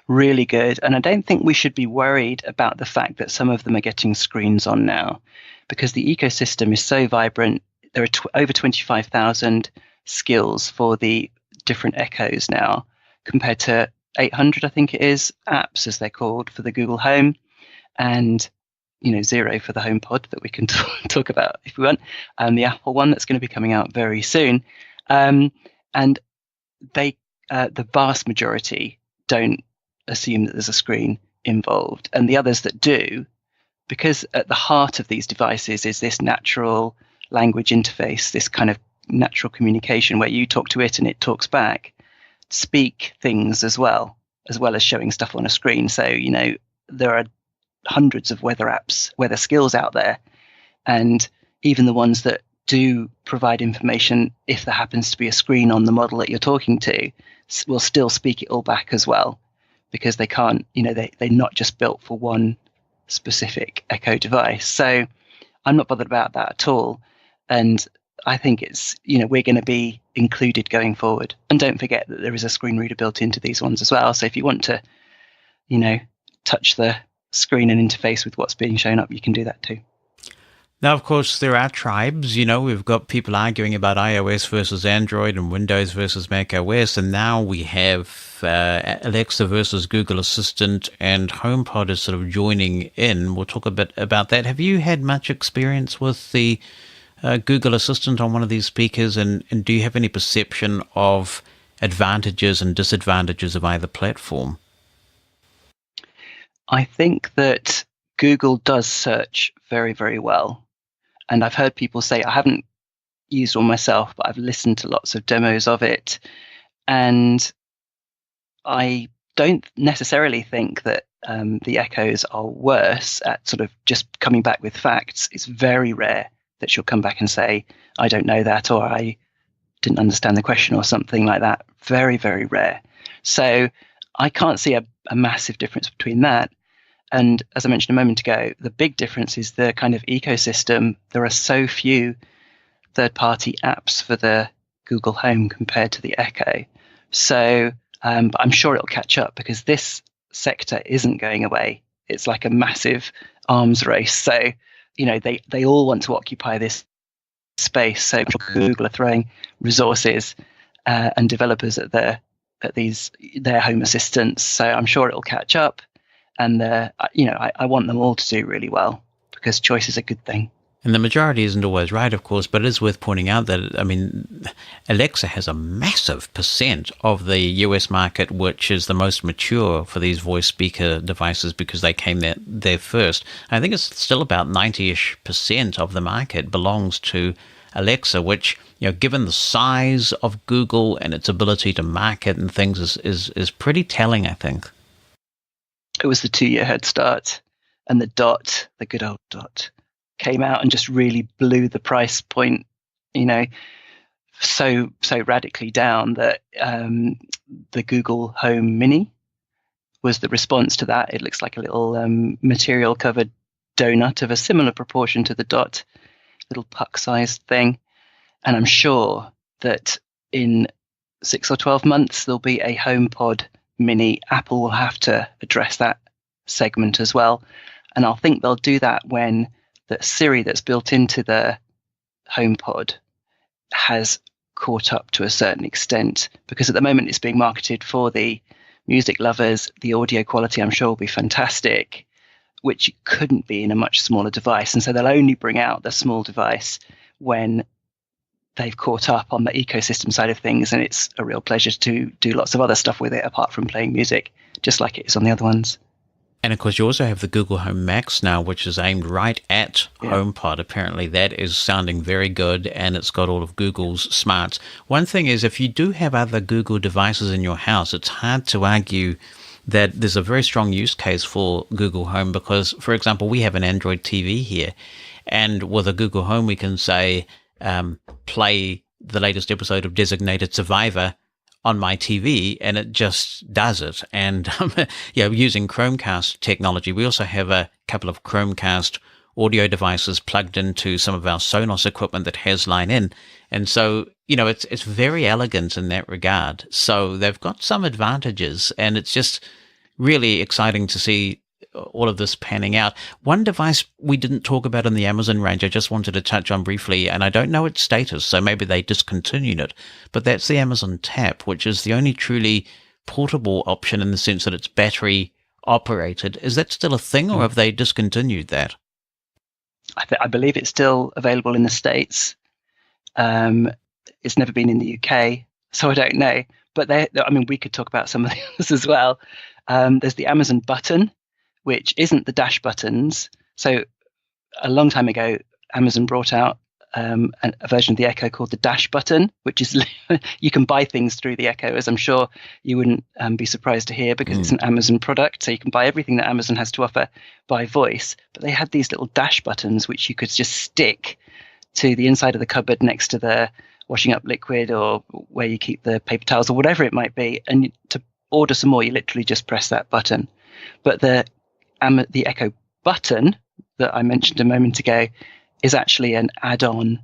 Really good. And I don't think we should be worried about the fact that some of them are getting screens on now, because the ecosystem is so vibrant. There are over 25,000 skills for the different Echoes now, compared to 800, I think it is, apps, as they're called, for the Google Home. And Zero for the HomePod that we can talk about if we want, and the Apple one that's going to be coming out very soon. And they, the vast majority, don't assume that there's a screen involved, and the others that do, because at the heart of these devices is this natural language interface, this kind of natural communication where you talk to it and it talks back, speak things as well as showing stuff on a screen. So, there are hundreds of weather apps, weather skills out there. And even the ones that do provide information, if there happens to be a screen on the model that you're talking to, will still speak it all back as well, because they can't, they're not just built for one specific Echo device. So I'm not bothered about that at all. And I think it's, we're going to be included going forward. And don't forget that there is a screen reader built into these ones as well. So if you want to, touch the screen and interface with what's being shown up, you can do that too. Now, of course, there are tribes. We've got people arguing about iOS versus Android and Windows versus Mac OS. And now we have Alexa versus Google Assistant, and HomePod is sort of joining in. We'll talk a bit about that. Have you had much experience with the Google Assistant on one of these speakers? And do you have any perception of advantages and disadvantages of either platform? I think that Google does search very, very well. And I've heard people say, I haven't used one myself, but I've listened to lots of demos of it. And I don't necessarily think that the Echoes are worse at sort of just coming back with facts. It's very rare that she'll come back and say, I don't know that, or I didn't understand the question, or something like that. Very, very rare. So I can't see a massive difference between that. And as I mentioned a moment ago, the big difference is the kind of ecosystem. There are so few third-party apps for the Google Home compared to the Echo. So but I'm sure it'll catch up, because this sector isn't going away. It's like a massive arms race. So, they all want to occupy this space. So Google are throwing resources and developers at their Home Assistants. So I'm sure it'll catch up. And, I want them all to do really well, because choice is a good thing. And the majority isn't always right, of course, but it is worth pointing out that, Alexa has a massive percent of the US market, which is the most mature for these voice speaker devices, because they came there first. I think it's still about 90-ish% of the market belongs to Alexa, which, given the size of Google and its ability to market and things, is pretty telling, I think. It was the 2-year head start, and the good old Dot, came out and just really blew the price point, so radically down that the Google Home Mini was the response to that. It looks like a little material covered donut of a similar proportion to the Dot, little puck-sized thing. And I'm sure that in 6 or 12 months there'll be a HomePod Mini. Apple will have to address that segment as well, and I'll think they'll do that when the Siri that's built into the HomePod has caught up to a certain extent, because at the moment it's being marketed for the music lovers. The audio quality, I'm sure, will be fantastic, which couldn't be in a much smaller device, and so they'll only bring out the small device when they've caught up on the ecosystem side of things, and it's a real pleasure to do lots of other stuff with it apart from playing music, just like it is on the other ones. And of course, you also have the Google Home Max now, which is aimed right at HomePod. Apparently, that is sounding very good, and it's got all of Google's smarts. One thing is, if you do have other Google devices in your house, it's hard to argue that there's a very strong use case for Google Home, because, for example, we have an Android TV here, and with a Google Home, we can say, play the latest episode of Designated Survivor on my TV, and it just does it. And using Chromecast technology, we also have a couple of Chromecast audio devices plugged into some of our Sonos equipment that has line in, and so it's very elegant in that regard. So they've got some advantages, and it's just really exciting to see all of this panning out. One device we didn't talk about in the Amazon range, I just wanted to touch on briefly, and I don't know its status, so maybe they discontinued it, but that's the Amazon Tap, which is the only truly portable option in the sense that it's battery operated. Is that still a thing, or have they discontinued that? I believe it's still available in the States. It's never been in the UK, so I don't know. But we could talk about some of the others as well. There's the Amazon button, which isn't the dash buttons. So a long time ago, Amazon brought out a version of the Echo called the dash button, which is you can buy things through the Echo, as I'm sure you wouldn't be surprised to hear, because it's an Amazon product. So you can buy everything that Amazon has to offer by voice. But they had these little dash buttons which you could just stick to the inside of the cupboard next to the washing up liquid, or where you keep the paper towels, or whatever it might be. And to order some more, you literally just press that button. But the Echo button that I mentioned a moment ago is actually an add-on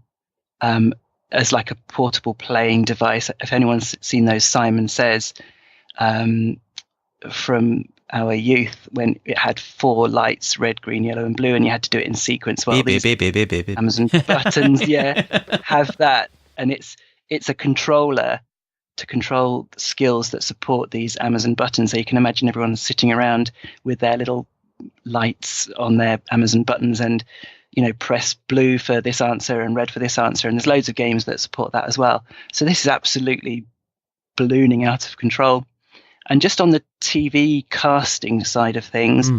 as like a portable playing device. If anyone's seen those Simon Says from our youth, when it had 4 lights, red, green, yellow, and blue, and you had to do it in sequence. Well, these Amazon buttons, have that, and it's a controller to control skills that support these Amazon buttons. So you can imagine everyone sitting around with their little lights on their Amazon buttons, and press blue for this answer and red for this answer, and there's loads of games that support that as well. So this is absolutely ballooning out of control. And just on the TV casting side of things,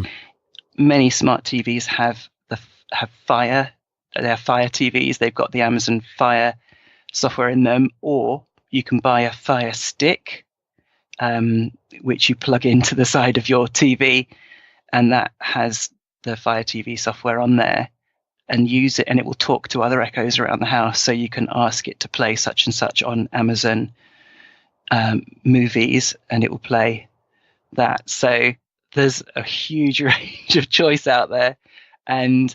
many smart TVs have Fire. They're Fire TVs. They've got the Amazon Fire software in them, or you can buy a Fire Stick, which you plug into the side of your TV, and that has the Fire TV software on there, and use it, and it will talk to other Echoes around the house. So you can ask it to play such and such on Amazon movies, and it will play that. So there's a huge range of choice out there, and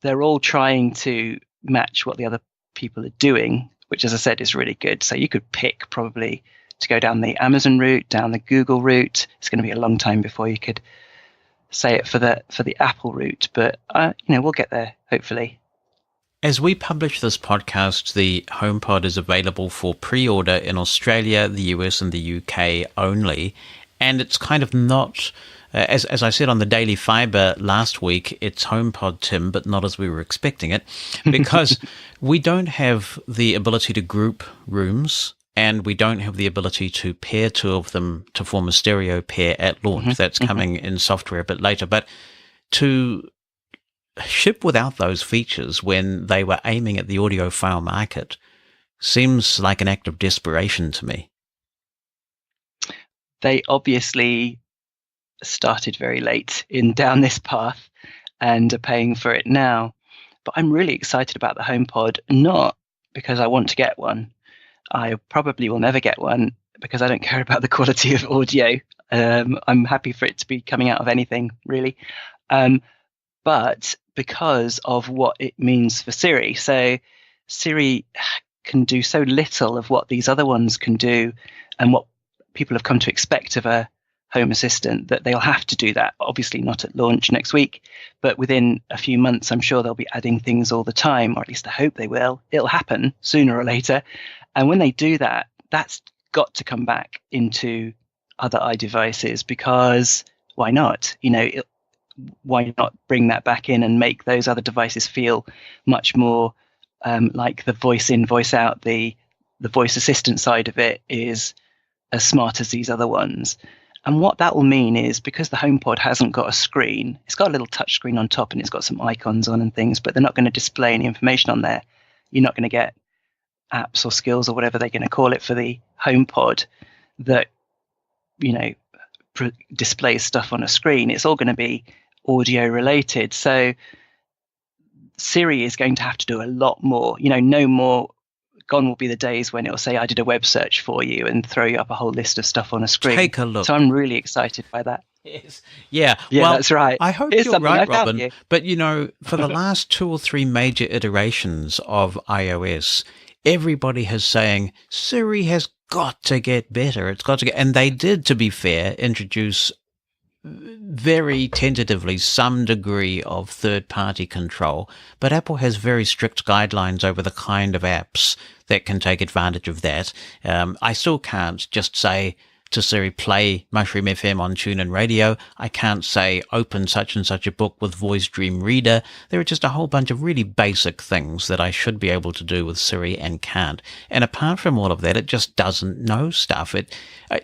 they're all trying to match what the other people are doing, which, as I said, is really good. So you could pick probably to go down the Amazon route, down the Google route. It's going to be a long time before you could say it for the Apple route, but we'll get there, hopefully. As we publish this podcast, the HomePod is available for pre-order in Australia, the US, and the UK only. And it's kind of not, as I said on the Daily Fibre last week, it's HomePod, Tim, but not as we were expecting it, because we don't have the ability to group rooms, and we don't have the ability to pair 2 of them to form a stereo pair at launch. That's coming in software a bit later. But to ship without those features when they were aiming at the audiophile market seems like an act of desperation to me. They obviously started very late down this path and are paying for it now. But I'm really excited about the HomePod, not because I want to get one. I probably will never get one because I don't care about the quality of audio. I'm happy for it to be coming out of anything, really. But because of what it means for Siri. So Siri can do so little of what these other ones can do, and what people have come to expect of a Home Assistant, that they'll have to do that. Obviously not at launch next week, but within a few months, I'm sure they'll be adding things all the time, or at least I hope they will. It'll happen sooner or later. And when they do that, that's got to come back into other iDevices, because why not? Why not bring that back in and make those other devices feel much more like the voice in, voice out, the voice assistant side of it is as smart as these other ones. And what that will mean is, because the HomePod hasn't got a screen, it's got a little touch screen on top and it's got some icons on and things, but they're not going to display any information on there. You're not going to get apps or skills or whatever they're going to call it for the HomePod that, displays stuff on a screen. It's all going to be audio related. So Siri is going to have to do a lot more. No more. Gone will be the days when it'll say, I did a web search for you, and throw you up a whole list of stuff on a screen. Take a look. So I'm really excited by that. Yes. Yeah. Yeah, well, that's right. I hope Here's you're right, I Robin. But, for the last 2 or 3 major iterations of iOS, everybody has saying Siri has got to get better. It's got to get, and they did, to be fair, introduce very tentatively some degree of third-party control, but Apple has very strict guidelines over the kind of apps that can take advantage of that. I still can't just say to Siri, play Mushroom FM on TuneIn Radio. I can't say open such and such a book with Voice Dream Reader. There are just a whole bunch of really basic things that I should be able to do with Siri and can't. And apart from all of that, it just doesn't know stuff.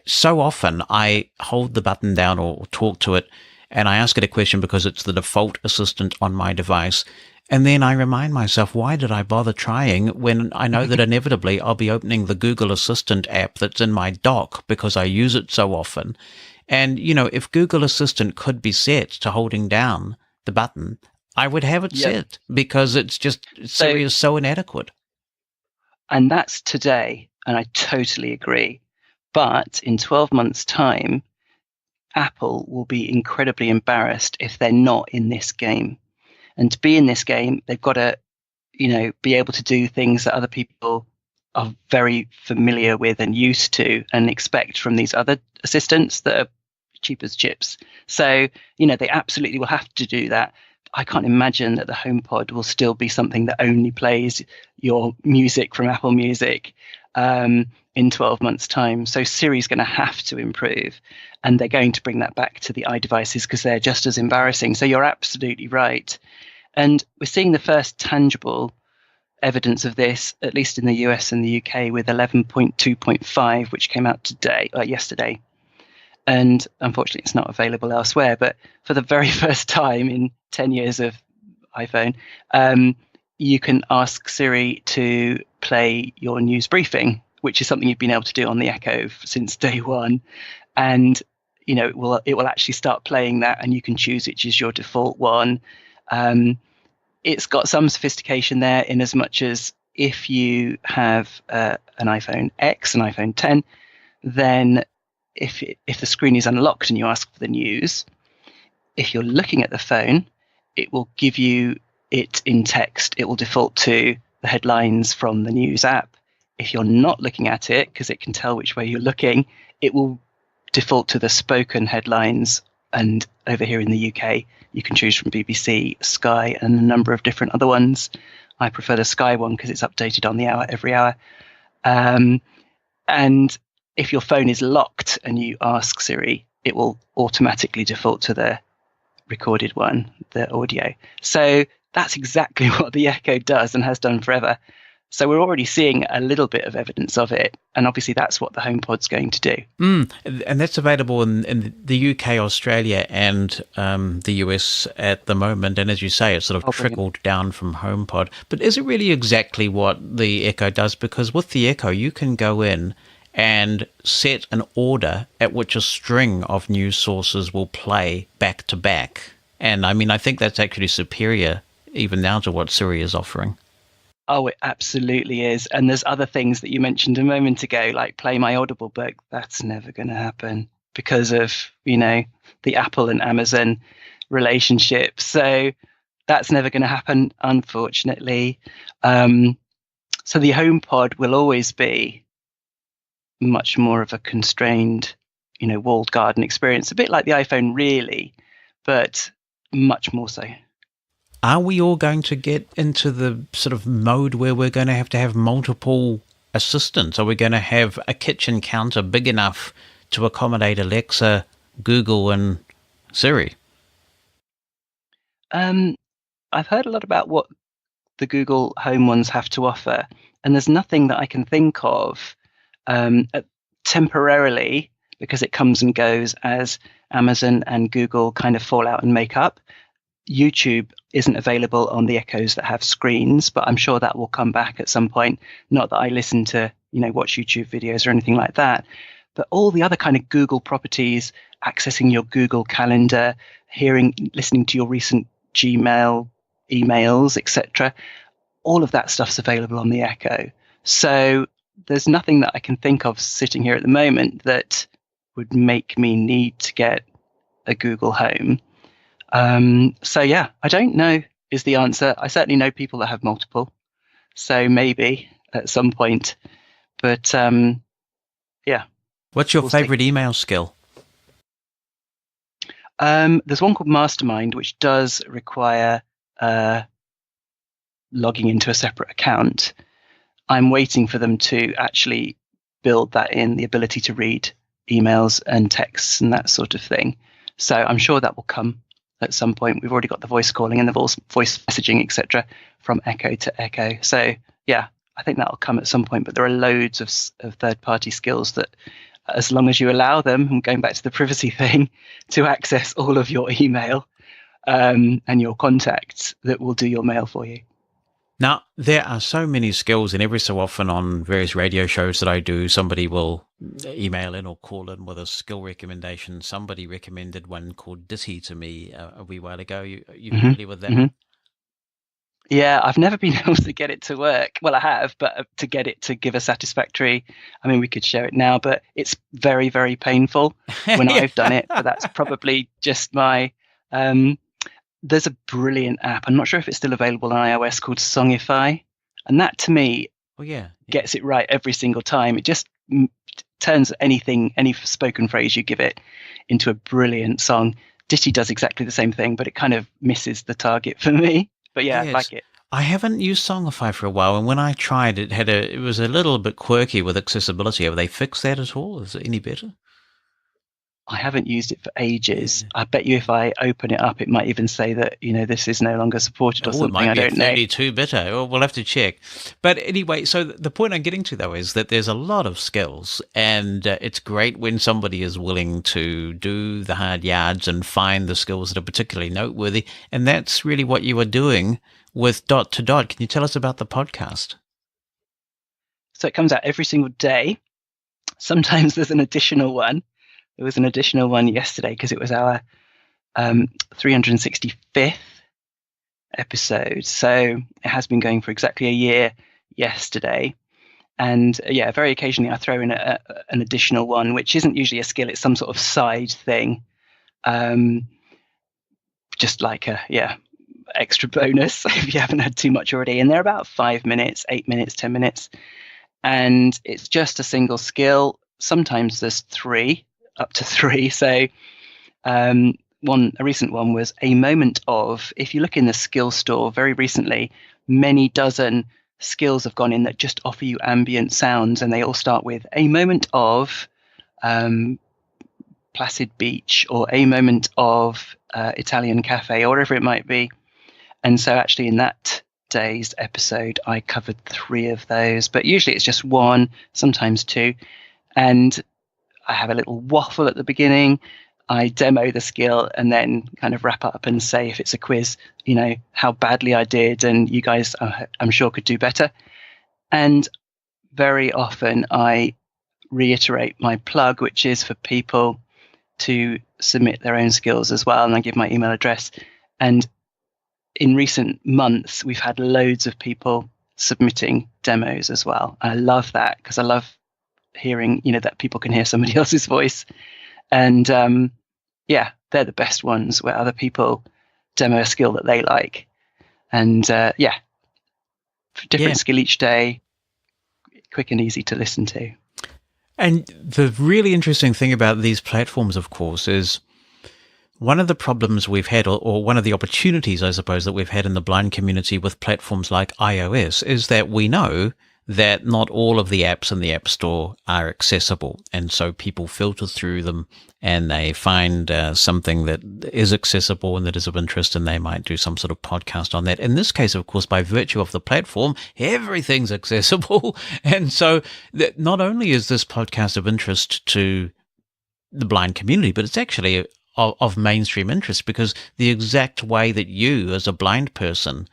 So often I hold the button down or talk to it and I ask it a question because it's the default assistant on my device. And then I remind myself, why did I bother trying when I know that inevitably I'll be opening the Google Assistant app that's in my dock because I use it so often. And, if Google Assistant could be set to holding down the button, I would have it set because Siri is so inadequate. And that's today, and I totally agree. But in 12 months' time, Apple will be incredibly embarrassed if they're not in this game. And to be in this game, they've got to, be able to do things that other people are very familiar with and used to and expect from these other assistants that are cheap as chips. So, they absolutely will have to do that. I can't imagine that the HomePod will still be something that only plays your music from Apple Music in 12 months' time. So Siri's going to have to improve, and they're going to bring that back to the iDevices because they're just as embarrassing. So you're absolutely right. And we're seeing the first tangible evidence of this, at least in the US and the UK, with 11.2.5, which came out yesterday. And unfortunately, it's not available elsewhere. But for the very first time in 10 years of iPhone, you can ask Siri to play your news briefing, which is something you've been able to do on the Echo since day one. And, it will actually start playing that, and you can choose which is your default one. It's got some sophistication there in as much as if you have an iPhone X, an iPhone 10, then if the screen is unlocked and you ask for the news, if you're looking at the phone, it will give you it in text. It will default to the headlines from the news app. If you're not looking at it, because it can tell which way you're looking, it will default to the spoken headlines. And over here in the UK, you can choose from BBC, Sky, and a number of different other ones. I prefer the Sky one because it's updated on the hour every hour. And if your phone is locked and you ask Siri, it will automatically default to the recorded one, the audio. So that's exactly what the Echo does and has done forever. So we're already seeing a little bit of evidence of it. And obviously that's what the HomePod's going to do. And that's available in the UK, Australia, and the US at the moment. And as you say, it's sort of trickled down from HomePod. But is it really exactly what the Echo does? Because with the Echo, you can go in and set an order at which a string of news sources will play back to back. And I think that's actually superior even now to what Siri is offering. Oh, it absolutely is. And there's other things that you mentioned a moment ago, like play my Audible book. That's never going to happen because of, the Apple and Amazon relationship. So that's never going to happen, unfortunately. So the HomePod will always be much more of a constrained, walled garden experience, a bit like the iPhone, really, but much more so. Are we all going to get into the sort of mode where we're going to have multiple assistants? Are we going to have a kitchen counter big enough to accommodate Alexa, Google, and Siri? I've heard a lot about what the Google Home ones have to offer, and there's nothing that I can think of temporarily, because it comes and goes as Amazon and Google kind of fall out and make up. YouTube isn't available on the Echoes that have screens, but I'm sure that will come back at some point. Not that I listen to, watch YouTube videos or anything like that, but all the other kind of Google properties, accessing your Google Calendar, listening to your recent Gmail emails, etc. All of that stuff's available on the Echo. So there's nothing that I can think of sitting here at the moment that would make me need to get a Google Home. So yeah, I don't know is the answer. I certainly know people that have multiple, so maybe at some point, but yeah. What's your favorite email skill? There's one called Mastermind, which does require logging into a separate account. I'm waiting for them to actually build that in, the ability to read emails and texts and that sort of thing. So I'm sure that will come at some point. We've already got the voice calling and the voice messaging, etc., from Echo to Echo. So yeah, I think that'll come at some point. But there are loads of third-party skills that, as long as you allow them, and going back to the privacy thing, to access all of your email and your contacts, that will do your mail for you. Now, there are so many skills, and every so often on various radio shows that I do, somebody will email in or call in with a skill recommendation. Somebody recommended one called Ditty to me a wee while ago. You familiar with that one? Yeah, I've never been able to get it to work. Well, I have, but to get it to give a satisfactory, I mean, we could share it now, but it's very, very painful when I've done it. But that's probably just my... there's a brilliant app. I'm not sure if it's still available on iOS, called Songify. And that, to me, gets it right every single time. It just turns any spoken phrase you give it into a brilliant song. Ditty does exactly the same thing, but it kind of misses the target for me. But yeah, I like it. I haven't used Songify for a while, and when I tried it, it was a little bit quirky with accessibility. Have they fixed that at all? Is it any better? I haven't used it for ages. I bet you if I open it up, it might even say that, this is no longer supported or something. It might be I don't know. 32-bit. Well, we'll have to check. But anyway, so the point I'm getting to, though, is that there's a lot of skills, and it's great when somebody is willing to do the hard yards and find the skills that are particularly noteworthy. And that's really what you are doing with Dot to Dot. Can you tell us about the podcast? So it comes out every single day. Sometimes there's an additional one. There was an additional one yesterday because it was our 365th episode. So it has been going for exactly a year yesterday. And yeah, very occasionally I throw in an additional one, which isn't usually a skill. It's some sort of side thing. Just like extra bonus if you haven't had too much already. And they're about 5 minutes, 8 minutes, 10 minutes. And it's just a single skill. Sometimes there's up to three. So a recent one was a moment of, if you look in the skill store very recently, many dozen skills have gone in that just offer you ambient sounds, and they all start with a moment of placid beach, or a moment of Italian cafe, or whatever it might be. And so actually in that day's episode, I covered 3 of those, but usually it's just 1, sometimes 2. And I have a little waffle at the beginning. I demo the skill and then kind of wrap up and say, if it's a quiz, how badly I did, and you guys, I'm sure, could do better. And very often I reiterate my plug, which is for people to submit their own skills as well. And I give my email address. And in recent months, we've had loads of people submitting demos as well. I love that because I love hearing, that people can hear somebody else's voice. And they're the best ones, where other people demo a skill that they like. And different skill each day, quick and easy to listen to. And the really interesting thing about these platforms, of course, is one of the problems we've had, or one of the opportunities, I suppose, that we've had in the blind community with platforms like iOS, is that we know that not all of the apps in the App Store are accessible. And so people filter through them and they find something that is accessible and that is of interest, and they might do some sort of podcast on that. In this case, of course, by virtue of the platform, everything's accessible. And so that not only is this podcast of interest to the blind community, but it's actually of mainstream interest, because the exact way that you as a blind person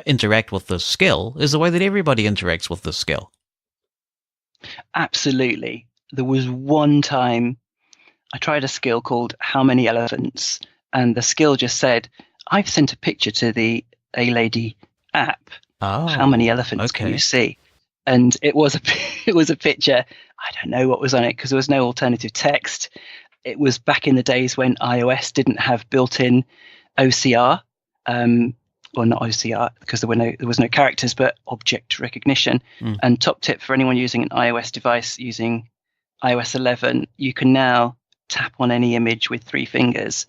interact with the skill is the way that everybody interacts with the skill. Absolutely. There was one time I tried a skill called How Many Elephants, and the skill just said, I've sent a picture to the A-Lady app. How many elephants can you see? And it was a picture. I don't know what was on it because there was no alternative text. It was back in the days when iOS didn't have built-in OCR. Well, not OCR, because there was no characters, but object recognition. And top tip for anyone using an iOS device using iOS 11, you can now tap on any image with 3 fingers,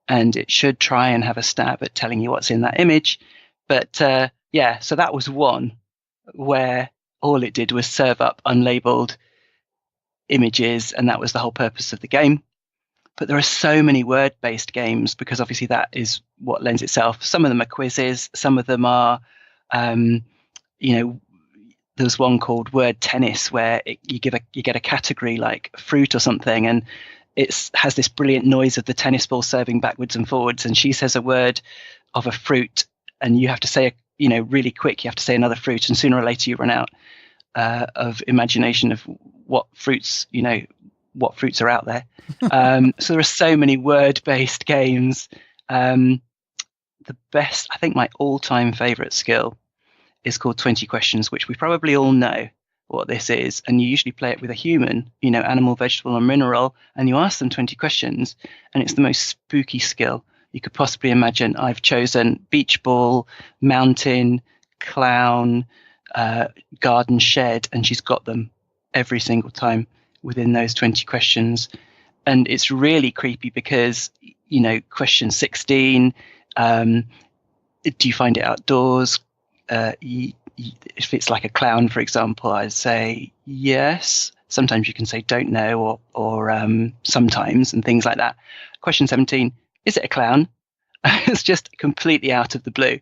and it should try and have a stab at telling you what's in that image. But so that was one where all it did was serve up unlabeled images, and that was the whole purpose of the game. But there are so many word-based games because obviously that is what lends itself. Some of them are quizzes, some of them are, there's one called Word Tennis where you get a category like fruit or something, and it has this brilliant noise of the tennis ball serving backwards and forwards, and she says a word of a fruit, and you have to say, really quick, you have to say another fruit, and sooner or later you run out of imagination of what fruits are out there. So there are so many word-based games. The best, I think my all-time favorite skill is called 20 Questions, which we probably all know what this is. And you usually play it with a human, animal, vegetable, or mineral, and you ask them 20 questions, and it's the most spooky skill you could possibly imagine. I've chosen beach ball, mountain, clown, garden shed, and she's got them every single time within those 20 questions. And it's really creepy because, question 16, do you find it outdoors? If it's like a clown, for example, I'd say yes. Sometimes you can say don't know or sometimes, and things like that. Question 17, is it a clown? It's just completely out of the blue.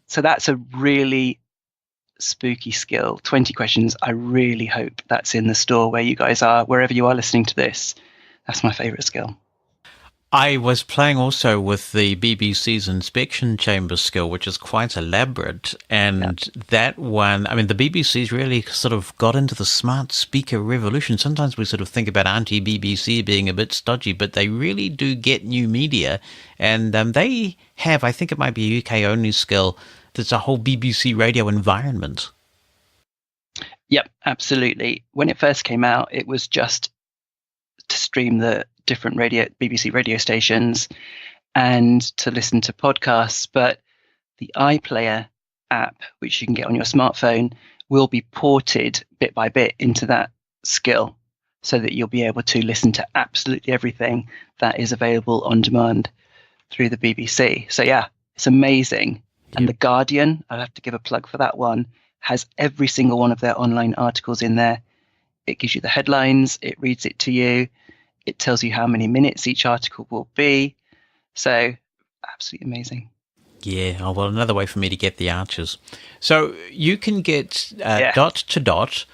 So that's a really spooky skill. 20 Questions. I really hope that's in the store where you guys are, wherever you are listening to this. That's my favorite skill. I was playing also with the BBC's inspection chamber skill, which is quite elaborate. And that one, the BBC's really sort of got into the smart speaker revolution. Sometimes we sort of think about anti-BBC being a bit stodgy, but they really do get new media. And they have, I think it might be a UK-only skill, there's a whole BBC radio environment. Yep, absolutely. When it first came out, it was just to stream the different BBC radio stations and to listen to podcasts. But the iPlayer app, which you can get on your smartphone, will be ported bit by bit into that skill so that you'll be able to listen to absolutely everything that is available on demand through the BBC. So yeah, it's amazing. And The Guardian, I'll have to give a plug for that one, has every single one of their online articles in there. It gives you the headlines, it reads it to you, it tells you how many minutes each article will be. So absolutely amazing. Yeah, oh, well, another way for me to get the Archers. So you can get dot to dot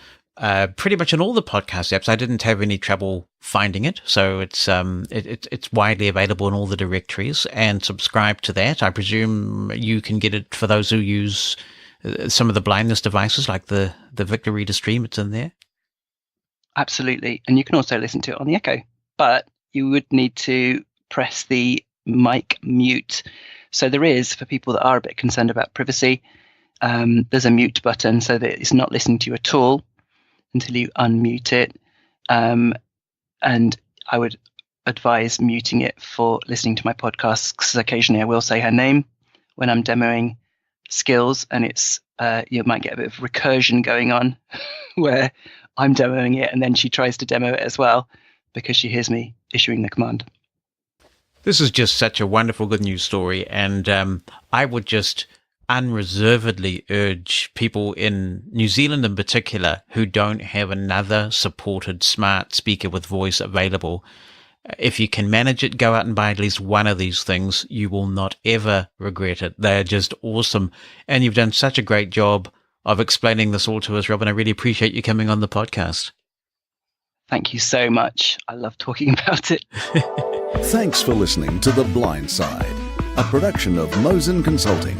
pretty much on all the podcast apps. I didn't have any trouble finding it, so it's widely available in all the directories. And subscribe to that. I presume you can get it for those who use some of the blindness devices, like the Victor Reader Stream. It's in there. Absolutely, and you can also listen to it on the Echo, but you would need to press the mic mute. So there is, for people that are a bit concerned about privacy, there's a mute button so that it's not listening to you at all until you unmute it. And I would advise muting it for listening to my podcasts, because occasionally I will say her name when I'm demoing skills, and it's you might get a bit of recursion going on where I'm demoing it and then she tries to demo it as well because she hears me issuing the command. This is just such a wonderful good news story, and I would just unreservedly urge people in New Zealand in particular who don't have another supported smart speaker with voice available. If you can manage it, go out and buy at least one of these things. You will not ever regret it. They're just awesome. And you've done such a great job of explaining this all to us, Robin. I really appreciate you coming on the podcast. Thank you so much. I love talking about it. Thanks for listening to The Blind Side, a production of Mosen Consulting.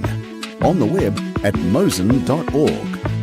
On the web at mosen.org.